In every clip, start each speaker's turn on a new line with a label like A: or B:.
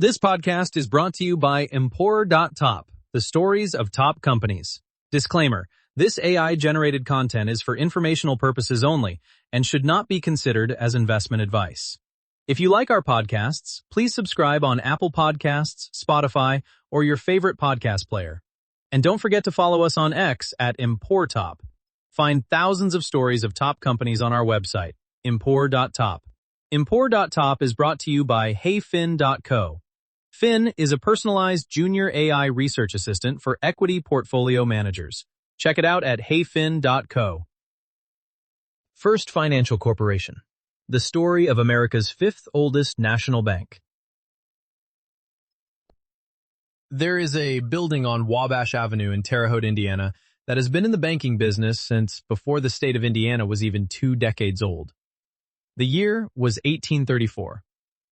A: This podcast is brought to you by Empor.top, the stories of top companies. Disclaimer, this AI-generated content is for informational purposes only and should not be considered as investment advice. If you like our podcasts, please subscribe on Apple Podcasts, Spotify, or your favorite podcast player. And don't forget to follow us on X at Empor.top. Find thousands of stories of top companies on our website, Empor.top. Empor.top is brought to you by HeyFin.co. Fin is a personalized junior AI research assistant for equity portfolio managers. Check it out at HeyFin.co. First Financial Corporation, the story of America's fifth oldest national bank. There is a building on Wabash Avenue in Terre Haute, Indiana, that has been in the banking business since before the state of Indiana was even 2 decades old. The year was 1834.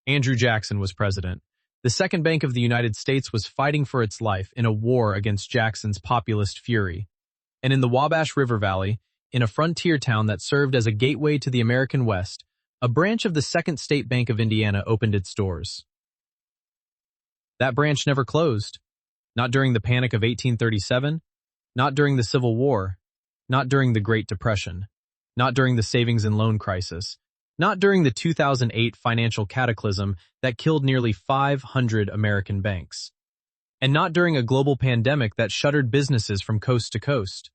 A: Andrew Jackson was president. The Second Bank of the United States was fighting for its life in a war against Jackson's populist fury. And in the Wabash River Valley, in a frontier town that served as a gateway to the American West, a branch of the Second State Bank of Indiana opened its doors. That branch never closed. Not during the Panic of 1837, not during the Civil War, not during the Great Depression, not during the savings and loan crisis, not during the 2008 financial cataclysm that killed nearly 500 American banks, and not during a global pandemic that shuttered businesses from coast to coast.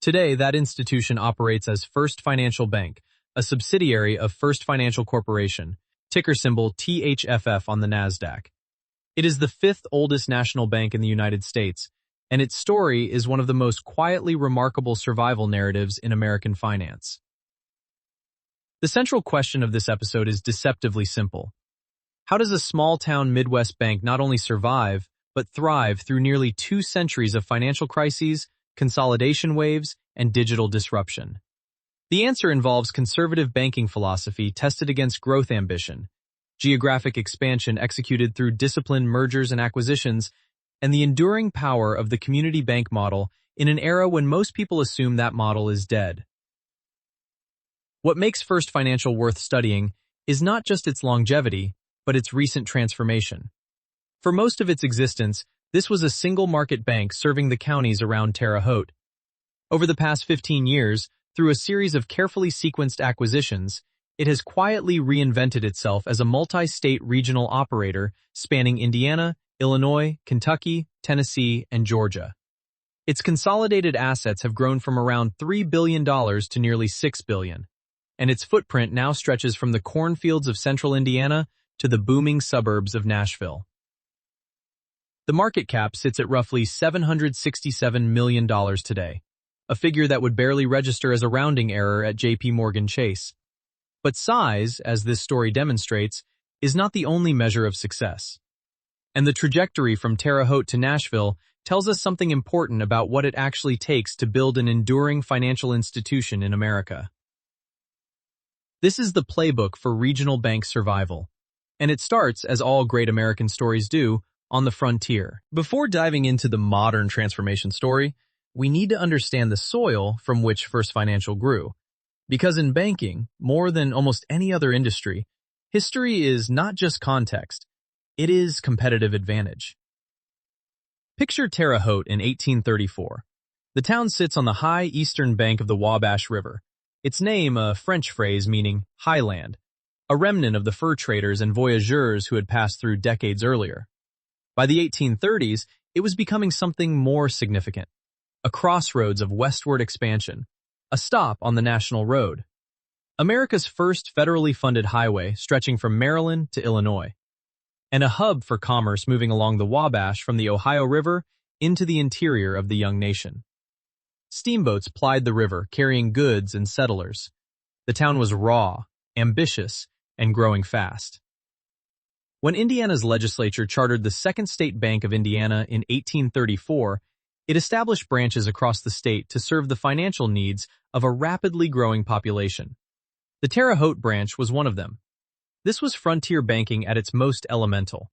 A: Today, that institution operates as First Financial Bank, a subsidiary of First Financial Corporation, ticker symbol THFF on the NASDAQ. It is the fifth oldest national bank in the United States, and its story is one of the most quietly remarkable survival narratives in American finance. The central question of this episode is deceptively simple. How does a small-town Midwest bank not only survive, but thrive through nearly 2 centuries of financial crises, consolidation waves, and digital disruption? The answer involves conservative banking philosophy tested against growth ambition, geographic expansion executed through disciplined mergers and acquisitions, and the enduring power of the community bank model in an era when most people assume that model is dead. What makes First Financial worth studying is not just its longevity, but its recent transformation. For most of its existence, this was a single market bank serving the counties around Terre Haute. Over the past 15 years, through a series of carefully sequenced acquisitions, it has quietly reinvented itself as a multi-state regional operator spanning Indiana, Illinois, Kentucky, Tennessee, and Georgia. Its consolidated assets have grown from around $3 billion to nearly $6 billion. And its footprint now stretches from the cornfields of central Indiana to the booming suburbs of Nashville. The market cap sits at roughly $767 million today, a figure that would barely register as a rounding error at J.P. Morgan Chase. But size, as this story demonstrates, is not the only measure of success. And the trajectory from Terre Haute to Nashville tells us something important about what it actually takes to build an enduring financial institution in America. This is the playbook for regional bank survival, and it starts, as all great American stories do, on the frontier. Before diving into the modern transformation story, we need to understand the soil from which First Financial grew. Because in banking, more than almost any other industry, history is not just context, it is competitive advantage. Picture Terre Haute in 1834. The town sits on the high eastern bank of the Wabash River. Its name, a French phrase meaning highland, a remnant of the fur traders and voyageurs who had passed through decades earlier. By the 1830s, it was becoming something more significant, a crossroads of westward expansion, a stop on the national road, America's first federally funded highway stretching from Maryland to Illinois, and a hub for commerce moving along the Wabash from the Ohio River into the interior of the young nation. Steamboats plied the river, carrying goods and settlers. The town was raw, ambitious, and growing fast. When Indiana's legislature chartered the Second State Bank of Indiana in 1834, it established branches across the state to serve the financial needs of a rapidly growing population. The Terre Haute branch was one of them. This was frontier banking at its most elemental,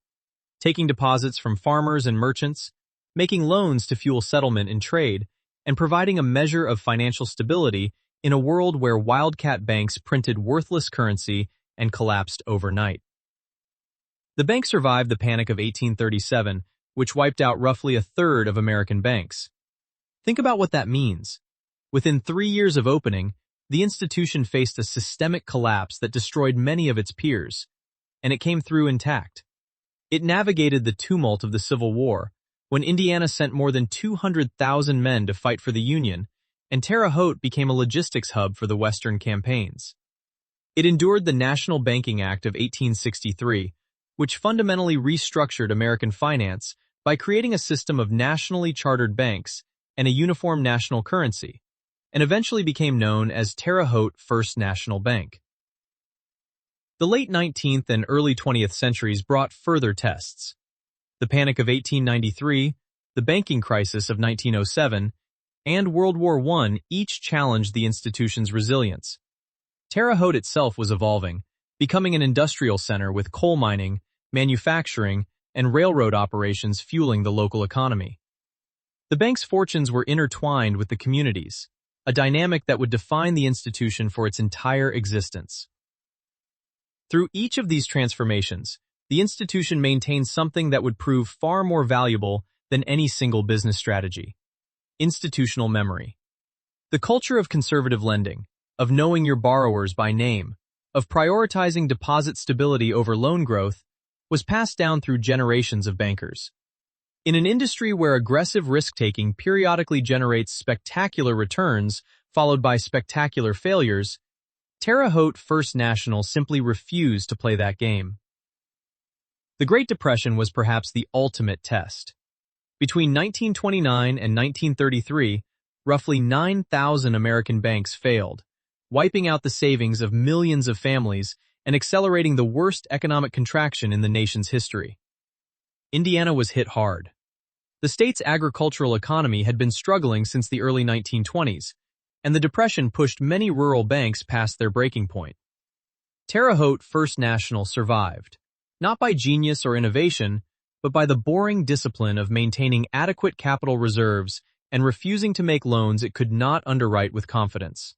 A: taking deposits from farmers and merchants, making loans to fuel settlement and trade, and providing a measure of financial stability in a world where wildcat banks printed worthless currency and collapsed overnight. The bank survived the Panic of 1837, which wiped out roughly a third of American banks. Think about what that means. Within 3 years of opening, the institution faced a systemic collapse that destroyed many of its peers, and it came through intact. It navigated the tumult of the Civil War, when Indiana sent more than 200,000 men to fight for the Union, and Terre Haute became a logistics hub for the Western campaigns. It endured the National Banking Act of 1863, which fundamentally restructured American finance by creating a system of nationally chartered banks and a uniform national currency, and eventually became known as Terre Haute First National Bank. The late 19th and early 20th centuries brought further tests. The Panic of 1893, the banking crisis of 1907, and World War I each challenged the institution's resilience. Terre Haute itself was evolving, becoming an industrial center with coal mining, manufacturing, and railroad operations fueling the local economy. The bank's fortunes were intertwined with the communities, a dynamic that would define the institution for its entire existence. Through each of these transformations, the institution maintained something that would prove far more valuable than any single business strategy: institutional memory. The culture of conservative lending, of knowing your borrowers by name, of prioritizing deposit stability over loan growth, was passed down through generations of bankers. In an industry where aggressive risk-taking periodically generates spectacular returns followed by spectacular failures, Terre Haute First National simply refused to play that game. The Great Depression was perhaps the ultimate test. Between 1929 and 1933, roughly 9,000 American banks failed, wiping out the savings of millions of families and accelerating the worst economic contraction in the nation's history. Indiana was hit hard. The state's agricultural economy had been struggling since the early 1920s, and the Depression pushed many rural banks past their breaking point. Terre Haute First National survived, not by genius or innovation, but by the boring discipline of maintaining adequate capital reserves and refusing to make loans it could not underwrite with confidence.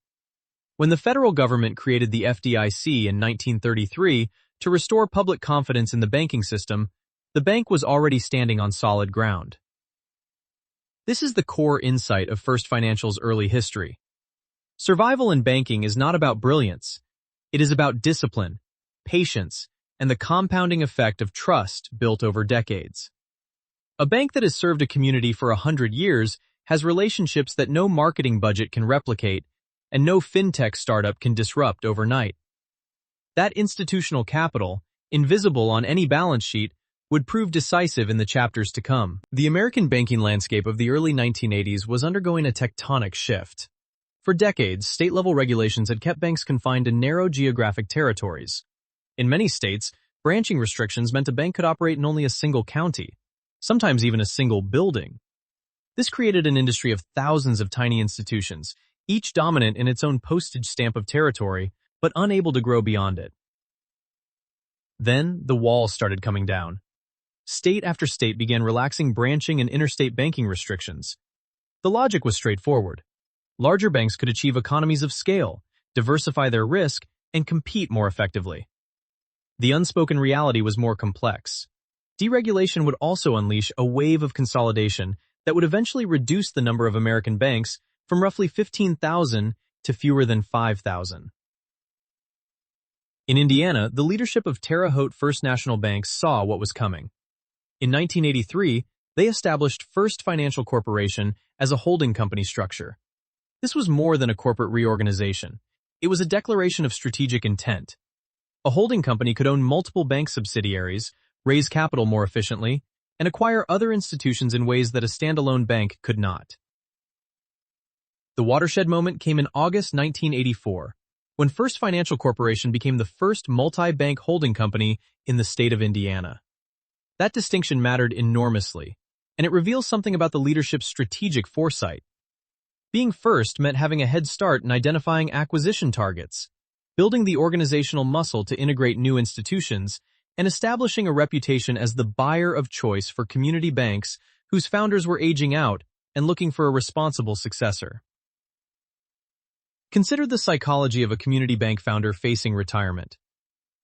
A: When the federal government created the FDIC in 1933 to restore public confidence in the banking system, the bank was already standing on solid ground. This is the core insight of First Financial's early history. Survival in banking is not about brilliance. It is about discipline, patience, and the compounding effect of trust built over decades. A bank that has served a community for 100 years has relationships that no marketing budget can replicate, and no fintech startup can disrupt overnight. That institutional capital, invisible on any balance sheet, would prove decisive in the chapters to come. The American banking landscape of the early 1980s was undergoing a tectonic shift. For decades, state-level regulations had kept banks confined to narrow geographic territories. In many states, branching restrictions meant a bank could operate in only a single county, sometimes even a single building. This created an industry of thousands of tiny institutions, each dominant in its own postage stamp of territory, but unable to grow beyond it. Then, the walls started coming down. State after state began relaxing branching and interstate banking restrictions. The logic was straightforward. Larger banks could achieve economies of scale, diversify their risk, and compete more effectively. The unspoken reality was more complex. Deregulation would also unleash a wave of consolidation that would eventually reduce the number of American banks from roughly 15,000 to fewer than 5,000. In Indiana, the leadership of Terre Haute First National Bank saw what was coming. In 1983, they established First Financial Corporation as a holding company structure. This was more than a corporate reorganization. It was a declaration of strategic intent. A holding company could own multiple bank subsidiaries, raise capital more efficiently, and acquire other institutions in ways that a standalone bank could not. The watershed moment came in August 1984, when First Financial Corporation became the first multi-bank holding company in the state of Indiana. That distinction mattered enormously, and it reveals something about the leadership's strategic foresight. Being first meant having a head start in identifying acquisition targets, building the organizational muscle to integrate new institutions, and establishing a reputation as the buyer of choice for community banks whose founders were aging out and looking for a responsible successor. Consider the psychology of a community bank founder facing retirement.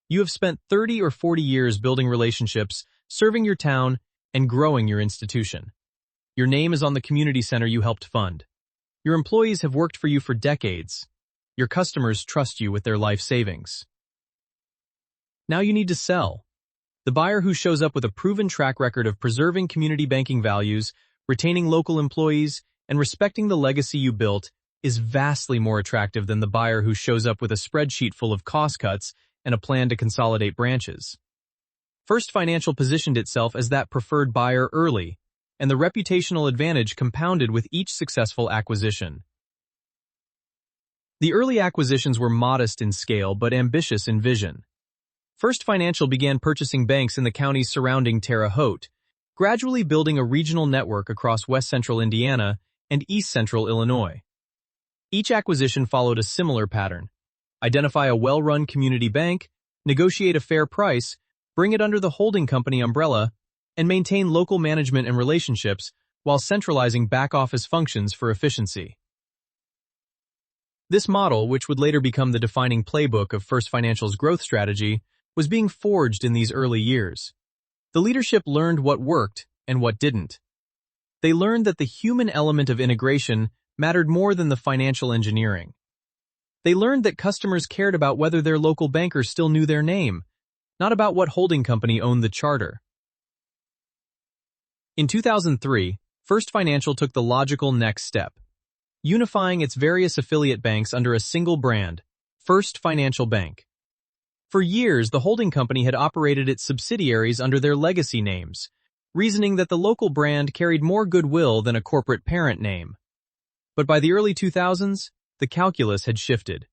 A: You have spent 30 or 40 years building relationships, serving your town, and growing your institution. Your name is on the community center you helped fund. Your employees have worked for you for decades. Your customers trust you with their life savings. Now you need to sell. The buyer who shows up with a proven track record of preserving community banking values, retaining local employees, and respecting the legacy you built is vastly more attractive than the buyer who shows up with a spreadsheet full of cost cuts and a plan to consolidate branches. First Financial positioned itself as that preferred buyer early, and the reputational advantage compounded with each successful acquisition. The early acquisitions were modest in scale but ambitious in vision. First Financial began purchasing banks in the counties surrounding Terre Haute, gradually building a regional network across west-central Indiana and east-central Illinois. Each acquisition followed a similar pattern. Identify a well-run community bank, negotiate a fair price, bring it under the holding company umbrella, and maintain local management and relationships while centralizing back-office functions for efficiency. This model, which would later become the defining playbook of First Financial's growth strategy, was being forged in these early years. The leadership learned what worked and what didn't. They learned that the human element of integration mattered more than the financial engineering. They learned that customers cared about whether their local banker still knew their name, not about what holding company owned the charter. In 2003, First Financial took the logical next step, unifying its various affiliate banks under a single brand, First Financial Bank. For years, the holding company had operated its subsidiaries under their legacy names, reasoning that the local brand carried more goodwill than a corporate parent name. But by the early 2000s, the calculus had shifted.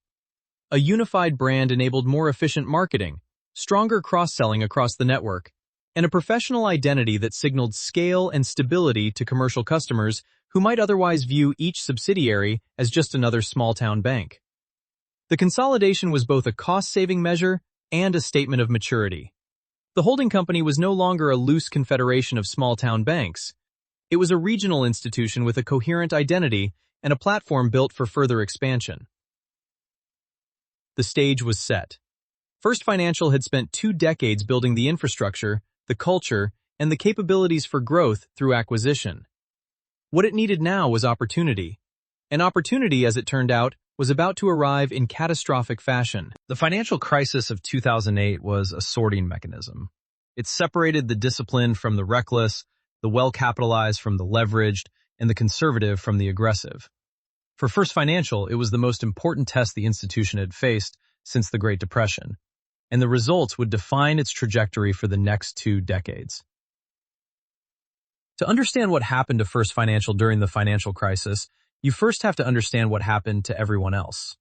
A: A unified brand enabled more efficient marketing, stronger cross-selling across the network, and a professional identity that signaled scale and stability to commercial customers who might otherwise view each subsidiary as just another small-town bank. The consolidation was both a cost-saving measure and a statement of maturity. The holding company was no longer a loose confederation of small-town banks. It was a regional institution with a coherent identity and a platform built for further expansion. The stage was set. First Financial had spent 2 decades building the infrastructure, the culture, and the capabilities for growth through acquisition. What it needed now was opportunity. And opportunity, as it turned out, was about to arrive in catastrophic fashion. The financial crisis of 2008 was a sorting mechanism. It separated the disciplined from the reckless, the well-capitalized from the leveraged, and the conservative from the aggressive. For First Financial, it was the most important test the institution had faced since the Great Depression, and the results would define its trajectory for the next 2 decades. To understand what happened to First Financial during the financial crisis, you first have to understand what happened to everyone else.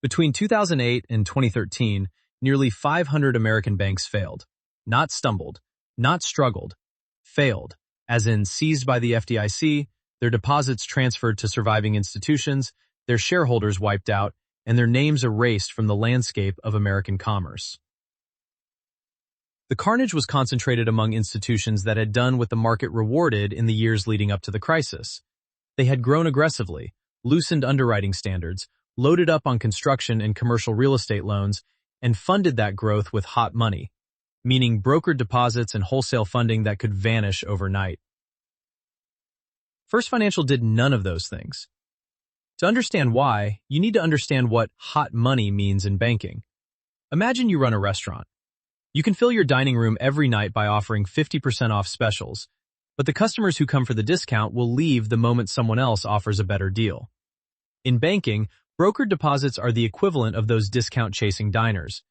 A: Between 2008 and 2013, nearly 500 American banks failed. Not stumbled, not struggled, failed, as in seized by the FDIC, their deposits transferred to surviving institutions, their shareholders wiped out, and their names erased from the landscape of American commerce. The carnage was concentrated among institutions that had done what the market rewarded in the years leading up to the crisis. They had grown aggressively, loosened underwriting standards, loaded up on construction and commercial real estate loans, and funded that growth with hot money, meaning brokered deposits and wholesale funding that could vanish overnight. First Financial did none of those things. To understand why, you need to understand what hot money means in banking. Imagine you run a restaurant. You can fill your dining room every night by offering 50% off specials, but the customers who come for the discount will leave the moment someone else offers a better deal. In banking, brokered deposits are the equivalent of those discount-chasing diners.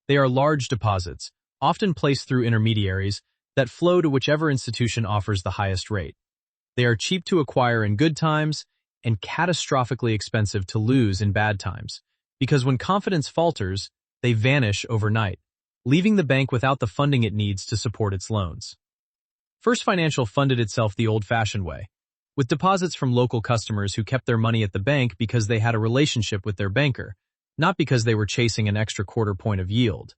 A: They are large deposits, often placed through intermediaries, that flow to whichever institution offers the highest rate. They are cheap to acquire in good times and catastrophically expensive to lose in bad times, because when confidence falters, they vanish overnight, leaving the bank without the funding it needs to support its loans. First Financial funded itself the old-fashioned way, with deposits from local customers who kept their money at the bank because they had a relationship with their banker, not because they were chasing an extra quarter point of yield.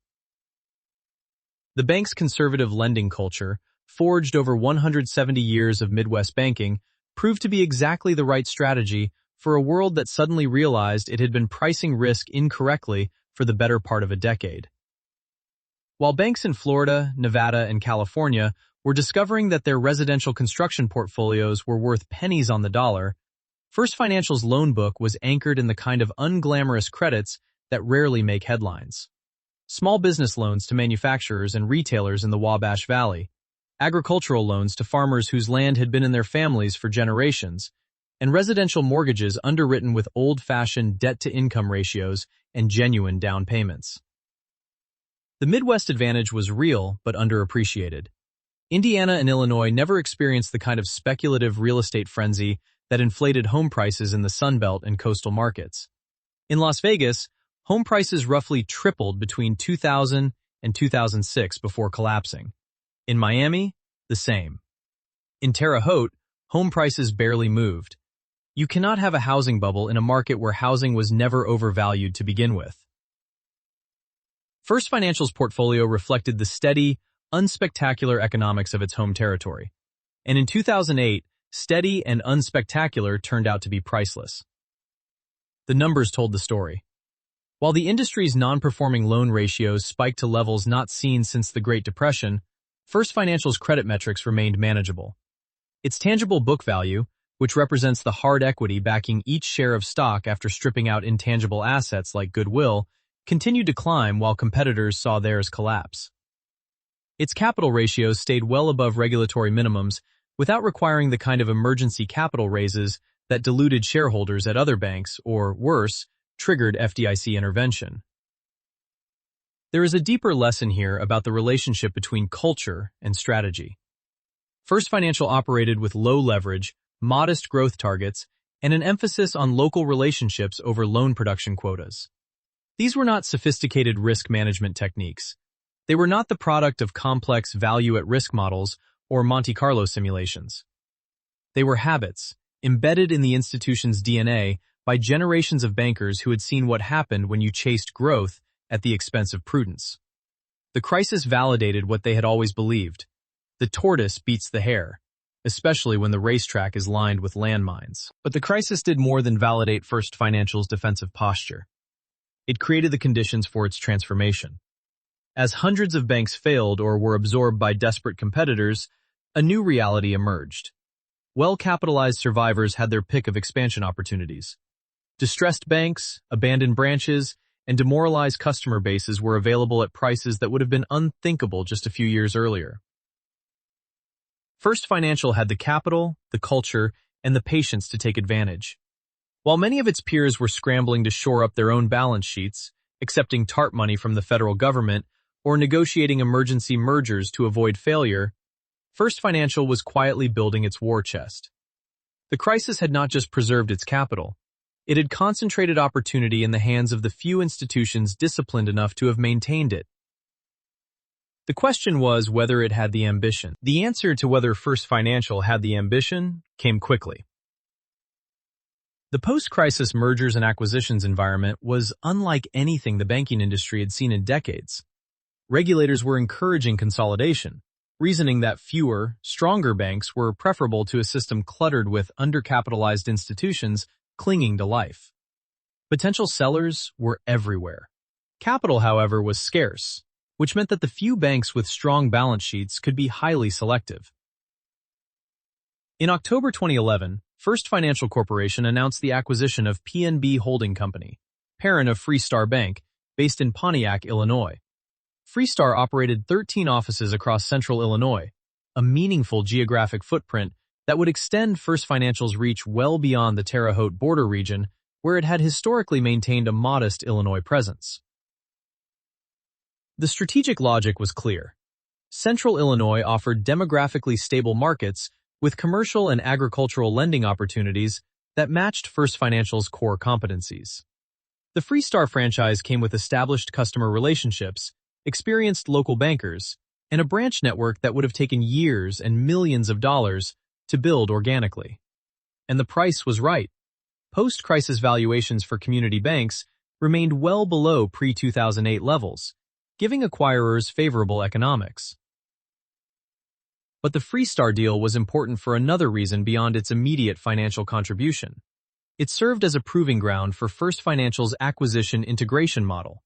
A: The bank's conservative lending culture, forged over 170 years of Midwest banking, proved to be exactly the right strategy for a world that suddenly realized it had been pricing risk incorrectly for the better part of a decade. While banks in Florida, Nevada, and California were discovering that their residential construction portfolios were worth pennies on the dollar, First Financial's loan book was anchored in the kind of unglamorous credits that rarely make headlines. Small business loans to manufacturers and retailers in the Wabash Valley, agricultural loans to farmers whose land had been in their families for generations, and residential mortgages underwritten with old-fashioned debt-to-income ratios and genuine down payments. The Midwest advantage was real but underappreciated. Indiana and Illinois never experienced the kind of speculative real estate frenzy that inflated home prices in the Sun Belt and coastal markets. In Las Vegas, home prices roughly tripled between 2000 and 2006 before collapsing. In Miami, the same. In Terre Haute, home prices barely moved. You cannot have a housing bubble in a market where housing was never overvalued to begin with. First Financial's portfolio reflected the steady, unspectacular economics of its home territory. And in 2008, steady and unspectacular turned out to be priceless. The numbers told the story. While the industry's non-performing loan ratios spiked to levels not seen since the Great Depression, First Financial's credit metrics remained manageable. Its tangible book value, which represents the hard equity backing each share of stock after stripping out intangible assets like goodwill, continued to climb while competitors saw theirs collapse. Its capital ratios stayed well above regulatory minimums without requiring the kind of emergency capital raises that diluted shareholders at other banks or, worse, triggered FDIC intervention. There is a deeper lesson here about the relationship between culture and strategy. First Financial operated with low leverage, modest growth targets, and an emphasis on local relationships over loan production quotas. These were not sophisticated risk management techniques. They were not the product of complex value-at-risk models or Monte Carlo simulations. They were habits, embedded in the institution's DNA by generations of bankers who had seen what happened when you chased growth at the expense of prudence. The crisis validated what they had always believed. The tortoise beats the hare, especially when the racetrack is lined with landmines. But the crisis did more than validate First Financial's defensive posture. It created the conditions for its transformation. As hundreds of banks failed or were absorbed by desperate competitors, a new reality emerged. Well-capitalized survivors had their pick of expansion opportunities. Distressed banks, abandoned branches, and demoralized customer bases were available at prices that would have been unthinkable just a few years earlier. First Financial had the capital, the culture, and the patience to take advantage. While many of its peers were scrambling to shore up their own balance sheets, accepting TARP money from the federal government, or negotiating emergency mergers to avoid failure, First Financial was quietly building its war chest. The crisis had not just preserved its capital. It had concentrated opportunity in the hands of the few institutions disciplined enough to have maintained it. The question was whether it had the ambition. The answer to whether First Financial had the ambition came quickly. The post-crisis mergers and acquisitions environment was unlike anything the banking industry had seen in decades. Regulators were encouraging consolidation, reasoning that fewer, stronger banks were preferable to a system cluttered with undercapitalized institutions clinging to life. Potential sellers were everywhere. Capital, however, was scarce, which meant that the few banks with strong balance sheets could be highly selective. In October 2011, First Financial Corporation announced the acquisition of PNB Holding Company, parent of Freestar Bank, based in Pontiac, Illinois. Freestar operated 13 offices across central Illinois, a meaningful geographic footprint that would extend First Financial's reach well beyond the Terre Haute border region, where it had historically maintained a modest Illinois presence. The strategic logic was clear. Central Illinois offered demographically stable markets with commercial and agricultural lending opportunities that matched First Financial's core competencies. The Freestar franchise came with established customer relationships, experienced local bankers, and a branch network that would have taken years and millions of dollars to build organically. And the price was right. Post-crisis valuations for community banks remained well below pre-2008 levels, giving acquirers favorable economics. But the Freestar deal was important for another reason beyond its immediate financial contribution. It served as a proving ground for First Financial's acquisition integration model.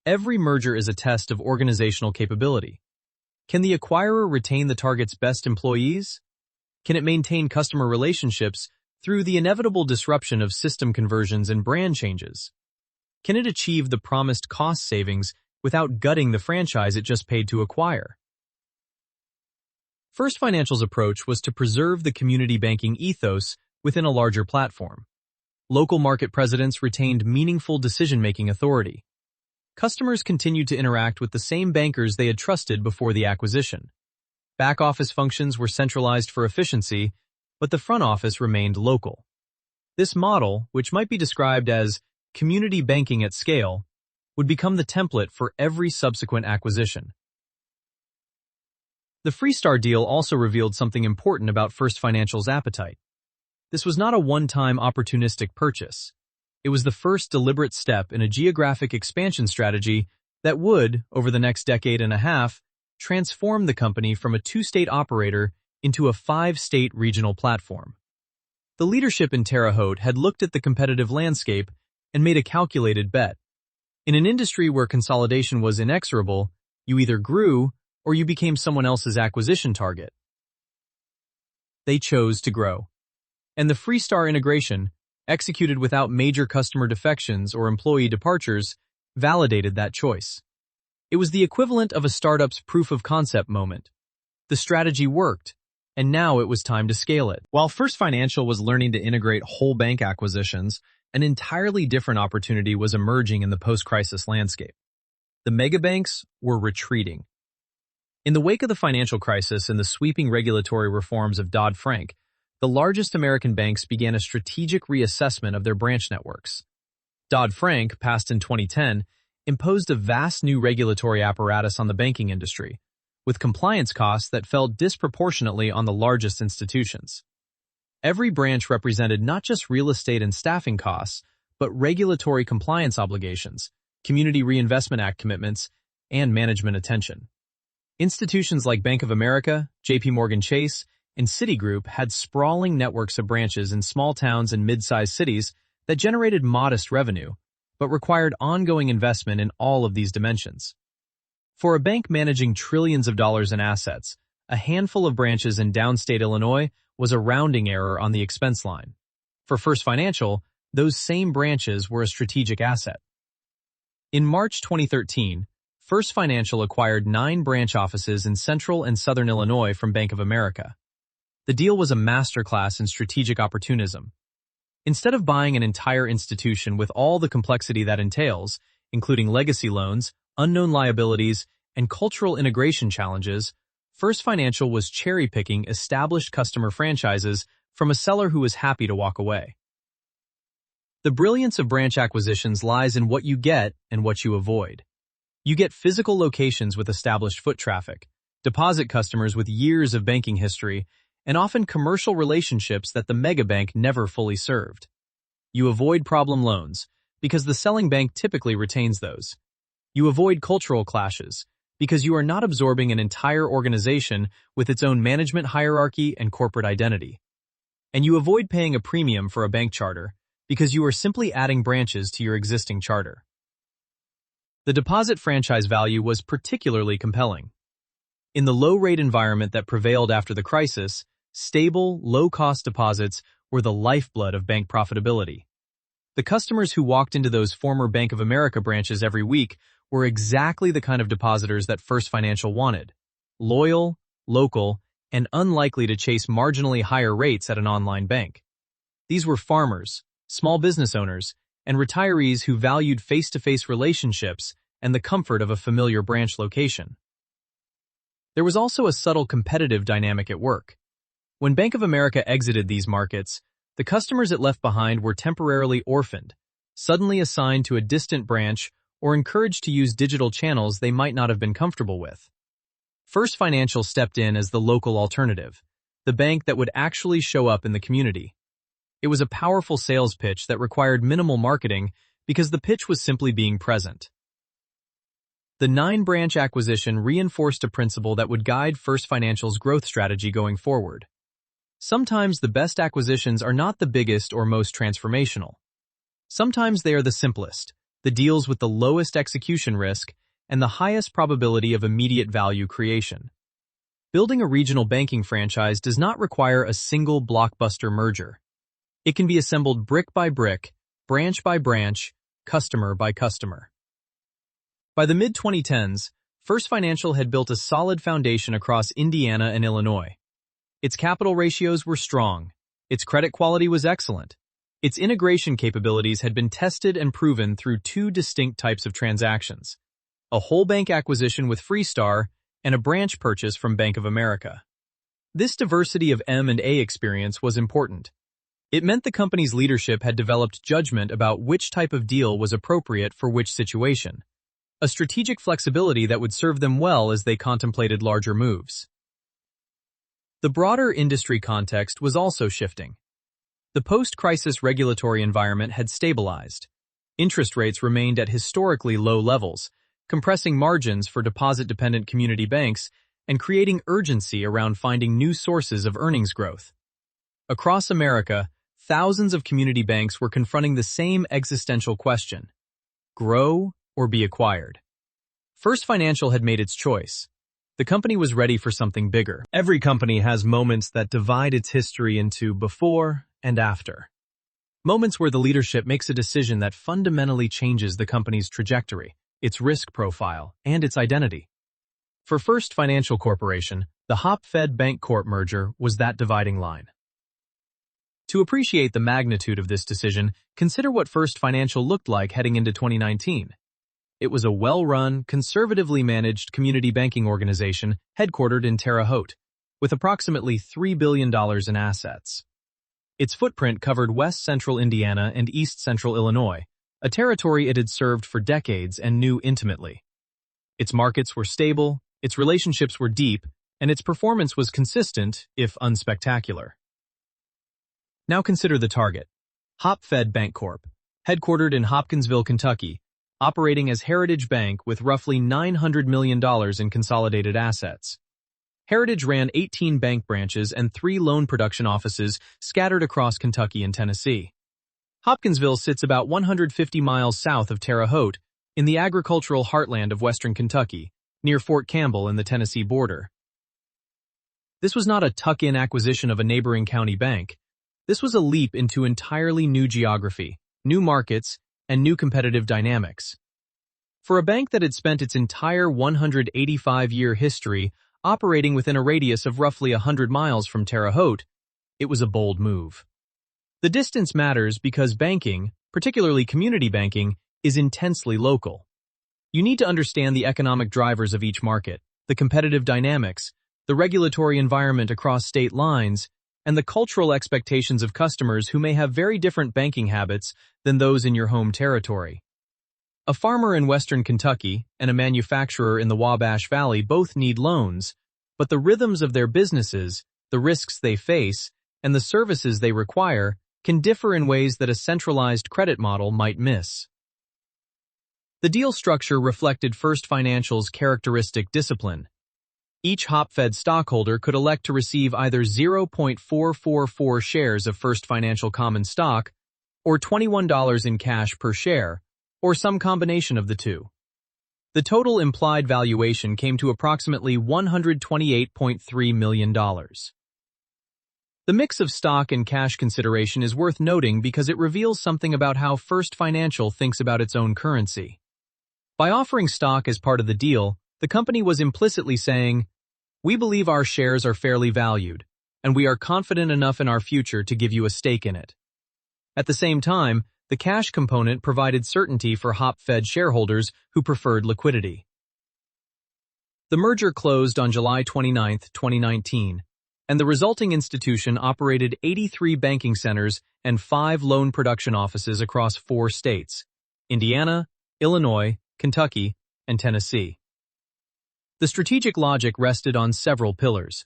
A: Every merger is a test of organizational capability. Can the acquirer retain the target's best employees? Can it maintain customer relationships through the inevitable disruption of system conversions and brand changes? Can it achieve the promised cost savings without gutting the franchise it just paid to acquire? First Financial's approach was to preserve the community banking ethos within a larger platform. Local market presidents retained meaningful decision-making authority. Customers continued to interact with the same bankers they had trusted before the acquisition. Back-office functions were centralized for efficiency, but the front office remained local. This model, which might be described as community banking at scale, would become the template for every subsequent acquisition. The Freestar deal also revealed something important about First Financial's appetite. This was not a one-time opportunistic purchase. It was the first deliberate step in a geographic expansion strategy that would, over the next decade and a half, transform the company from a two-state operator into a five-state regional platform. The leadership in Terre Haute had looked at the competitive landscape and made a calculated bet. In an industry where consolidation was inexorable, you either grew or you became someone else's acquisition target. They chose to grow. And the Freestar integration, executed without major customer defections or employee departures, validated that choice. It was the equivalent of a startup's proof-of-concept moment. The strategy worked, and now it was time to scale it. While First Financial was learning to integrate whole bank acquisitions, an entirely different opportunity was emerging in the post-crisis landscape. The megabanks were retreating. In the wake of the financial crisis and the sweeping regulatory reforms of Dodd-Frank, the largest American banks began a strategic reassessment of their branch networks. Dodd-Frank, passed in 2010, imposed a vast new regulatory apparatus on the banking industry, with compliance costs that fell disproportionately on the largest institutions. Every branch represented not just real estate and staffing costs, but regulatory compliance obligations, Community Reinvestment Act commitments, and management attention. Institutions like Bank of America, JP Chase, and Citigroup had sprawling networks of branches in small towns and mid-sized cities that generated modest revenue, but required ongoing investment in all of these dimensions. For a bank managing trillions of dollars in assets, a handful of branches in downstate Illinois was a rounding error on the expense line. For First Financial, those same branches were a strategic asset. In March 2013, First Financial acquired 9 branch offices in central and southern Illinois from Bank of America. The deal was a masterclass in strategic opportunism. Instead of buying an entire institution with all the complexity that entails, including legacy loans, unknown liabilities, and cultural integration challenges, First Financial was cherry-picking established customer franchises from a seller who was happy to walk away. The brilliance of branch acquisitions lies in what you get and what you avoid. You get physical locations with established foot traffic, deposit customers with years of banking history, and often commercial relationships that the megabank never fully served. You avoid problem loans, because the selling bank typically retains those. You avoid cultural clashes, because you are not absorbing an entire organization with its own management hierarchy and corporate identity. And you avoid paying a premium for a bank charter, because you are simply adding branches to your existing charter. The deposit franchise value was particularly compelling. In the low-rate environment that prevailed after the crisis, stable, low-cost deposits were the lifeblood of bank profitability. The customers who walked into those former Bank of America branches every week were exactly the kind of depositors that First Financial wanted: loyal, local, and unlikely to chase marginally higher rates at an online bank. These were farmers, small business owners, and retirees who valued face-to-face relationships and the comfort of a familiar branch location. There was also a subtle competitive dynamic at work. When Bank of America exited these markets, the customers it left behind were temporarily orphaned, suddenly assigned to a distant branch, or encouraged to use digital channels they might not have been comfortable with. First Financial stepped in as the local alternative, the bank that would actually show up in the community. It was a powerful sales pitch that required minimal marketing because the pitch was simply being present. The 9-branch acquisition reinforced a principle that would guide First Financial's growth strategy going forward. Sometimes the best acquisitions are not the biggest or most transformational. Sometimes they are the simplest, the deals with the lowest execution risk and the highest probability of immediate value creation. Building a regional banking franchise does not require a single blockbuster merger. It can be assembled brick by brick, branch by branch, customer by customer. By the mid-2010s, First Financial had built a solid foundation across Indiana and Illinois. Its capital ratios were strong. Its credit quality was excellent. Its integration capabilities had been tested and proven through two distinct types of transactions: a whole bank acquisition with Freestar and a branch purchase from Bank of America. This diversity of M&A experience was important. It meant the company's leadership had developed judgment about which type of deal was appropriate for which situation, a strategic flexibility that would serve them well as they contemplated larger moves. The broader industry context was also shifting. The post-crisis regulatory environment had stabilized. Interest rates remained at historically low levels, compressing margins for deposit-dependent community banks and creating urgency around finding new sources of earnings growth. Across America, thousands of community banks were confronting the same existential question: grow or be acquired. First Financial had made its choice. The company was ready for something bigger. Every company has moments that divide its history into before and after. Moments where the leadership makes a decision that fundamentally changes the company's trajectory, its risk profile, and its identity. For First Financial Corporation, the Hop-Fed Bancorp merger was that dividing line. To appreciate the magnitude of this decision, consider what First Financial looked like heading into 2019. It was a well-run, conservatively managed community banking organization headquartered in Terre Haute, with approximately $3 billion in assets. Its footprint covered west-central Indiana and east-central Illinois, a territory it had served for decades and knew intimately. Its markets were stable, its relationships were deep, and its performance was consistent, if unspectacular. Now consider the target: Hop-Fed Bancorp, headquartered in Hopkinsville, Kentucky, operating as Heritage Bank with roughly $900 million in consolidated assets. Heritage ran 18 bank branches and 3 loan production offices scattered across Kentucky and Tennessee. Hopkinsville sits about 150 miles south of Terre Haute, in the agricultural heartland of western Kentucky, near Fort Campbell in the Tennessee border. This was not a tuck-in acquisition of a neighboring county bank. This was a leap into entirely new geography, new markets, and new competitive dynamics. For a bank that had spent its entire 185-year history operating within a radius of roughly 100 miles from Terre Haute, it was a bold move. The distance matters because banking, particularly community banking, is intensely local. You need to understand the economic drivers of each market, the competitive dynamics, the regulatory environment across state lines, and the cultural expectations of customers who may have very different banking habits than those in your home territory. A farmer in western Kentucky and a manufacturer in the Wabash Valley both need loans, but the rhythms of their businesses, the risks they face, and the services they require can differ in ways that a centralized credit model might miss. The deal structure reflected First Financial's characteristic discipline. Each Hop-Fed stockholder could elect to receive either 0.444 shares of First Financial common stock or $21 in cash per share, or some combination of the two. The total implied valuation came to approximately $128.3 million. The mix of stock and cash consideration is worth noting because it reveals something about how First Financial thinks about its own currency. By offering stock as part of the deal, the company was implicitly saying, "We believe our shares are fairly valued, and we are confident enough in our future to give you a stake in it." At the same time, the cash component provided certainty for Hop-Fed shareholders who preferred liquidity. The merger closed on July 29, 2019, and the resulting institution operated 83 banking centers and 5 loan production offices across 4 states: Indiana, Illinois, Kentucky, and Tennessee. The strategic logic rested on several pillars.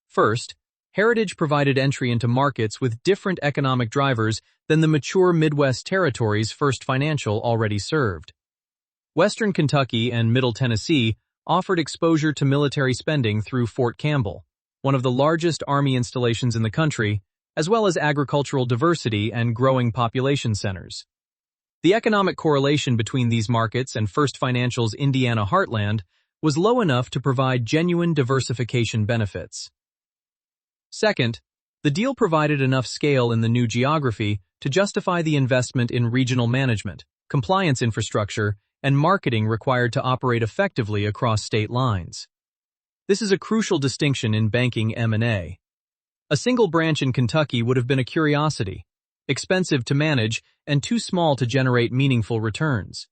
A: First, Heritage provided entry into markets with different economic drivers than the mature Midwest territories First Financial already served. Western Kentucky and Middle Tennessee offered exposure to military spending through Fort Campbell, one of the largest Army installations in the country, as well as agricultural diversity and growing population centers. The economic correlation between these markets and First Financial's Indiana heartland was low enough to provide genuine diversification benefits. Second, the deal provided enough scale in the new geography to justify the investment in regional management, compliance infrastructure, and marketing required to operate effectively across state lines. This is a crucial distinction in banking M&A. A single branch in Kentucky would have been a curiosity, expensive to manage, and too small to generate meaningful returns.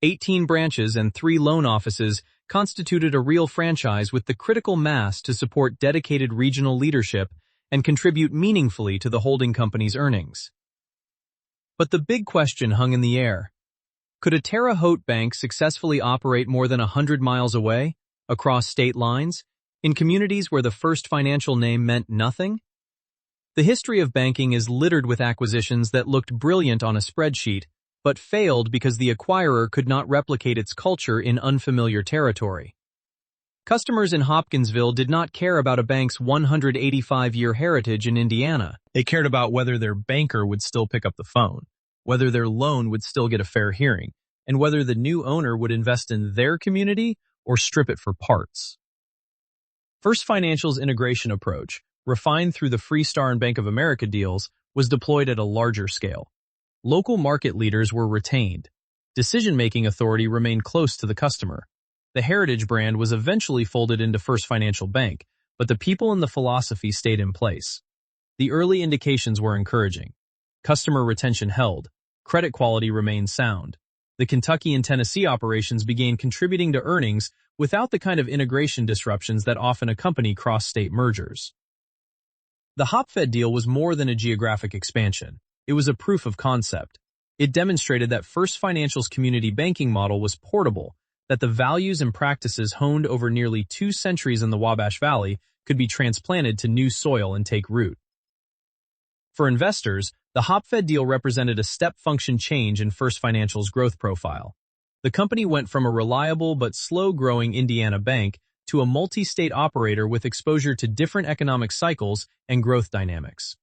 A: 18 branches and 3 loan offices constituted a real franchise with the critical mass to support dedicated regional leadership and contribute meaningfully to the holding company's earnings. But the big question hung in the air. Could a Terre Haute bank successfully operate more than 100 miles away, across state lines, in communities where the First Financial name meant nothing? The history of banking is littered with acquisitions that looked brilliant on a spreadsheet, but failed because the acquirer could not replicate its culture in unfamiliar territory. Customers in Hopkinsville did not care about a bank's 185-year heritage in Indiana.
B: They cared about whether their banker would still pick up the phone, whether their loan would still get a fair hearing, and whether the new owner would invest in their community or strip it for parts. First Financial's integration approach, refined through the Freestar and Bank of America deals, was deployed at a larger scale. Local market leaders were retained. Decision-making authority remained close to the customer. The Heritage brand was eventually folded into First Financial Bank, but the people and the philosophy stayed in place. The early indications were encouraging. Customer retention held. Credit quality remained sound. The Kentucky and Tennessee operations began contributing to earnings without the kind of integration disruptions that often accompany cross-state mergers. The HopFed deal was more than a geographic expansion. It was a proof of concept. It demonstrated that First Financial's community banking model was portable, that the values and practices honed over nearly 2 centuries in the Wabash Valley could be transplanted to new soil and take root. For investors, the HopFed deal represented a step function change in First Financial's growth profile. The company went from a reliable but slow-growing Indiana bank to a multi-state operator with exposure to different economic cycles and growth dynamics.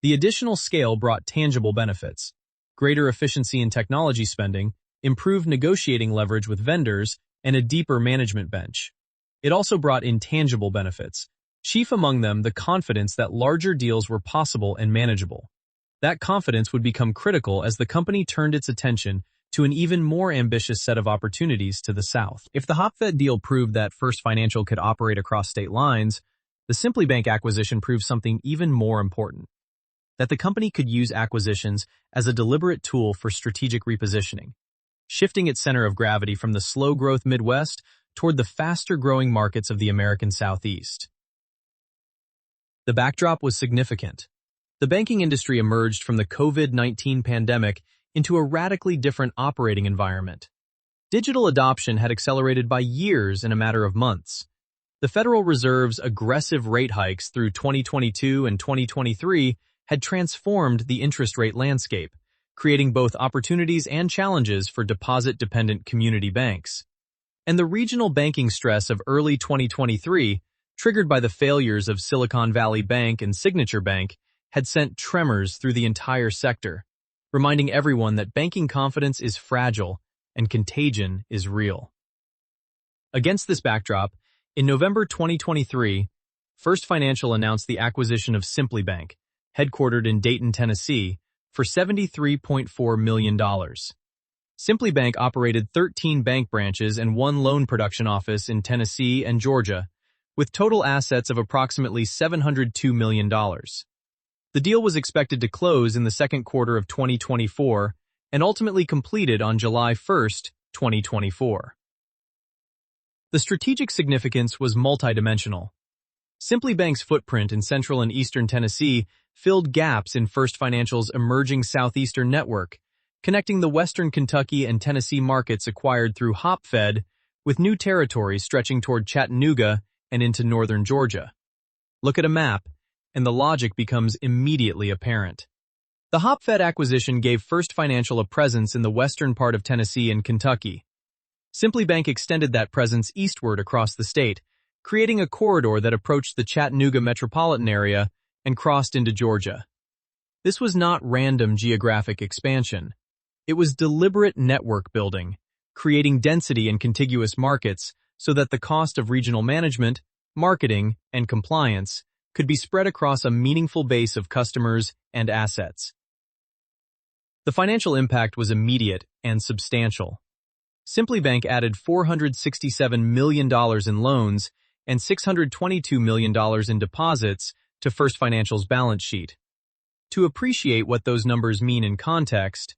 B: The additional scale brought tangible benefits: greater efficiency in technology spending, improved negotiating leverage with vendors, and a deeper management bench. It also brought intangible benefits, chief among them the confidence that larger deals were possible and manageable. That confidence would become critical as the company turned its attention to an even more ambitious set of opportunities to the south. If the HopFed deal proved that First Financial could operate across state lines, the Simply Bank acquisition proved something even more important: that the company could use acquisitions as a deliberate tool for strategic repositioning, shifting its center of gravity from the slow-growth Midwest toward the faster-growing markets of the American Southeast. The backdrop was significant. The banking industry emerged from the COVID-19 pandemic into a radically different operating environment. Digital adoption had accelerated by years in a matter of months. The Federal Reserve's aggressive rate hikes through 2022 and 2023 had transformed the interest rate landscape, creating both opportunities and challenges for deposit-dependent community banks. And the regional banking stress of early 2023, triggered by the failures of Silicon Valley Bank and Signature Bank, had sent tremors through the entire sector, reminding everyone that banking confidence is fragile and contagion is real. Against this backdrop, in November 2023, First Financial announced the acquisition of Simply Bank, headquartered in Dayton, Tennessee, for $73.4 million. Simply Bank operated 13 bank branches and 1 loan production office in Tennessee and Georgia, with total assets of approximately $702 million. The deal was expected to close in the second quarter of 2024 and ultimately completed on July 1, 2024. The strategic significance was multidimensional. Simply Bank's footprint in central and eastern Tennessee filled gaps in First Financial's emerging southeastern network, connecting the western Kentucky and Tennessee markets acquired through HopFed with new territories stretching toward Chattanooga and into northern Georgia. Look at a map, and the logic becomes immediately apparent. The HopFed acquisition gave First Financial a presence in the western part of Tennessee and Kentucky. Simply Bank extended that presence eastward across the state, creating a corridor that approached the Chattanooga metropolitan area and crossed into Georgia. This was not random geographic expansion. It was deliberate network building, creating density in contiguous markets so that the cost of regional management, marketing, and compliance could be spread across a meaningful base of customers and assets. The financial impact was immediate and substantial. Simply Bank added $467 million in loans and $622 million in deposits to First Financial's balance sheet. To appreciate what those numbers mean in context,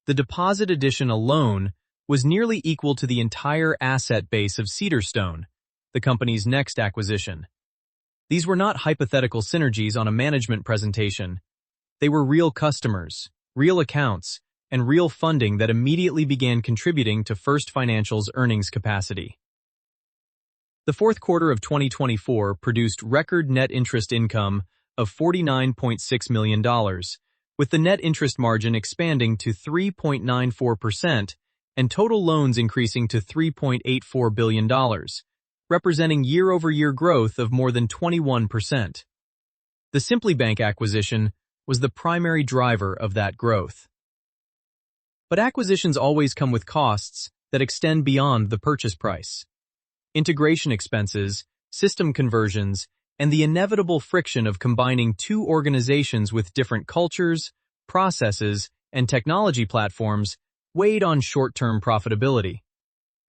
B: the deposit addition alone was nearly equal to the entire asset base of Cedarstone, the company's next acquisition. These were not hypothetical synergies on a management presentation. They were real customers, real accounts, and real funding that immediately began contributing to First Financial's earnings capacity. The fourth quarter of 2024 produced record net interest income of $49.6 million, with the net interest margin expanding to 3.94% and total loans increasing to $3.84 billion, representing year-over-year growth of more than 21%. The Simply Bank acquisition was the primary driver of that growth. But acquisitions always come with costs that extend beyond the purchase price. Integration expenses, system conversions, and the inevitable friction of combining two organizations with different cultures, processes, and technology platforms weighed on short-term profitability.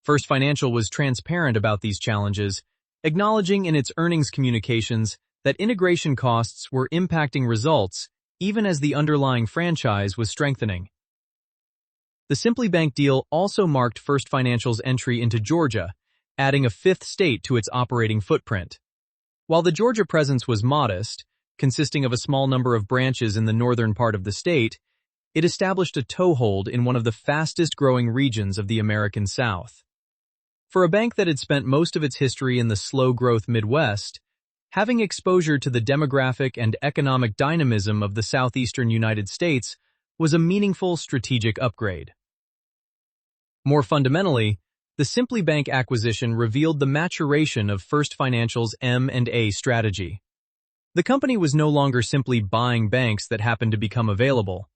B: First Financial was transparent about these challenges, acknowledging in its earnings communications that integration costs were impacting results even as the underlying franchise was strengthening. The Simply Bank deal also marked First Financial's entry into Georgia, adding a fifth state to its operating footprint. While the Georgia presence was modest, consisting of a small number of branches in the northern part of the state, it established a toehold in one of the fastest-growing regions of the American South. For a bank that had spent most of its history in the slow-growth Midwest, having exposure to the demographic and economic dynamism of the southeastern United States was a meaningful strategic upgrade. More fundamentally, the Simply Bank acquisition revealed the maturation of First Financial's M&A strategy. The company was no longer simply buying banks that happened to become available.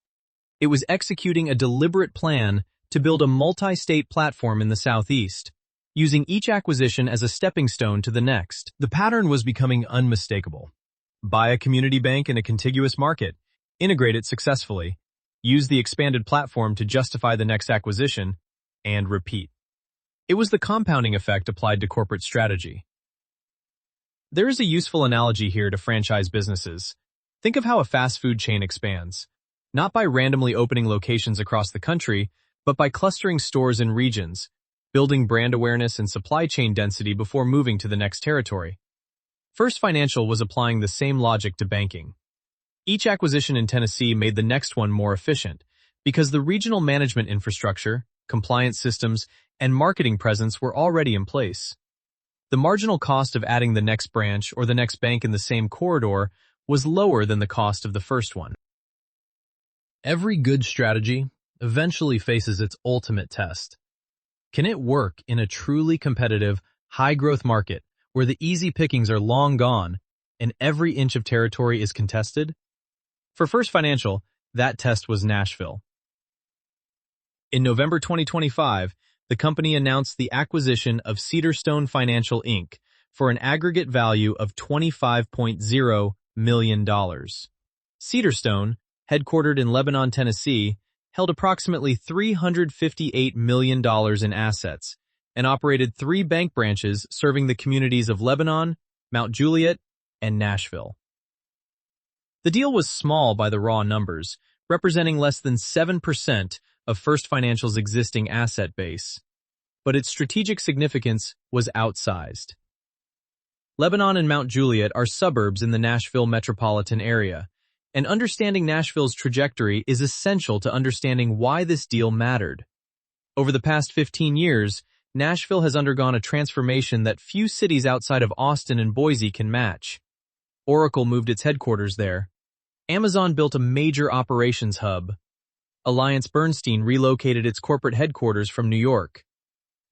B: It was executing a deliberate plan to build a multi-state platform in the Southeast, using each acquisition as a stepping stone to the next. The pattern was becoming unmistakable. Buy a community bank in a contiguous market, integrate it successfully, use the expanded platform to justify the next acquisition, and repeat. It was the compounding effect applied to corporate strategy. There is a useful analogy here to franchise businesses. Think of how a fast food chain expands, not by randomly opening locations across the country, but by clustering stores in regions, building brand awareness and supply chain density before moving to the next territory. First Financial was applying the same logic to banking. Each acquisition in Tennessee made the next one more efficient, because the regional management infrastructure, compliance systems, and marketing presence were already in place. The marginal cost of adding the next branch or the next bank in the same corridor was lower than the cost of the first one. Every good strategy eventually faces its ultimate test. Can it work in a truly competitive, high-growth market where the easy pickings are long gone and every inch of territory is contested? For First Financial, that test was Nashville. In November 2025, the company announced the acquisition of Cedarstone Financial Inc. for an aggregate value of $25.0 million. Cedarstone, headquartered in Lebanon, Tennessee, held approximately $358 million in assets and operated 3 bank branches serving the communities of Lebanon, Mount Juliet, and Nashville. The deal was small by the raw numbers, representing less than 7% of First Financial's existing asset base, but its strategic significance was outsized. Lebanon and Mount Juliet are suburbs in the Nashville metropolitan area, and understanding Nashville's trajectory is essential to understanding why this deal mattered. Over the past 15 years, Nashville has undergone a transformation that few cities outside of Austin and Boise can match. Oracle moved its headquarters there. Amazon built a major operations hub. AllianceBernstein relocated its corporate headquarters from New York.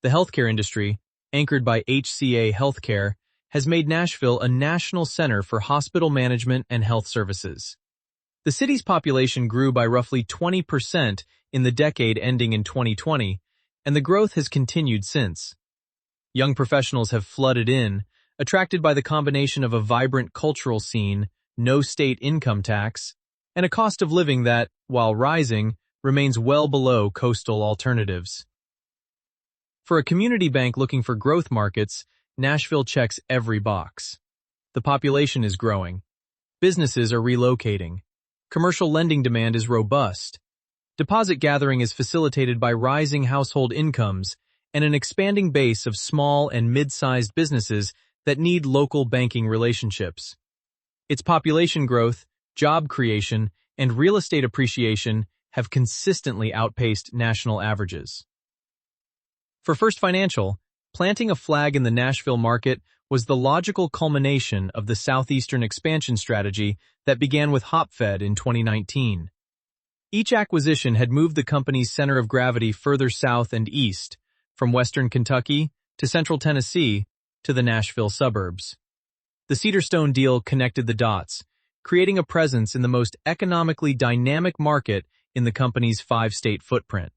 B: The healthcare industry, anchored by HCA Healthcare, has made Nashville a national center for hospital management and health services. The city's population grew by roughly 20% in the decade ending in 2020, and the growth has continued since. Young professionals have flooded in, attracted by the combination of a vibrant cultural scene, no state income tax, and a cost of living that, while rising, remains well below coastal alternatives. For a community bank looking for growth markets, Nashville checks every box. The population is growing. Businesses are relocating. Commercial lending demand is robust. Deposit gathering is facilitated by rising household incomes and an expanding base of small and mid-sized businesses that need local banking relationships. Its population growth, job creation, and real estate appreciation have consistently outpaced national averages. For First Financial, planting a flag in the Nashville market was the logical culmination of the southeastern expansion strategy that began with HopFed in 2019. Each acquisition had moved the company's center of gravity further south and east, from western Kentucky to central Tennessee to the Nashville suburbs. The Cedarstone deal connected the dots, creating a presence in the most economically dynamic market in the company's 5-state footprint.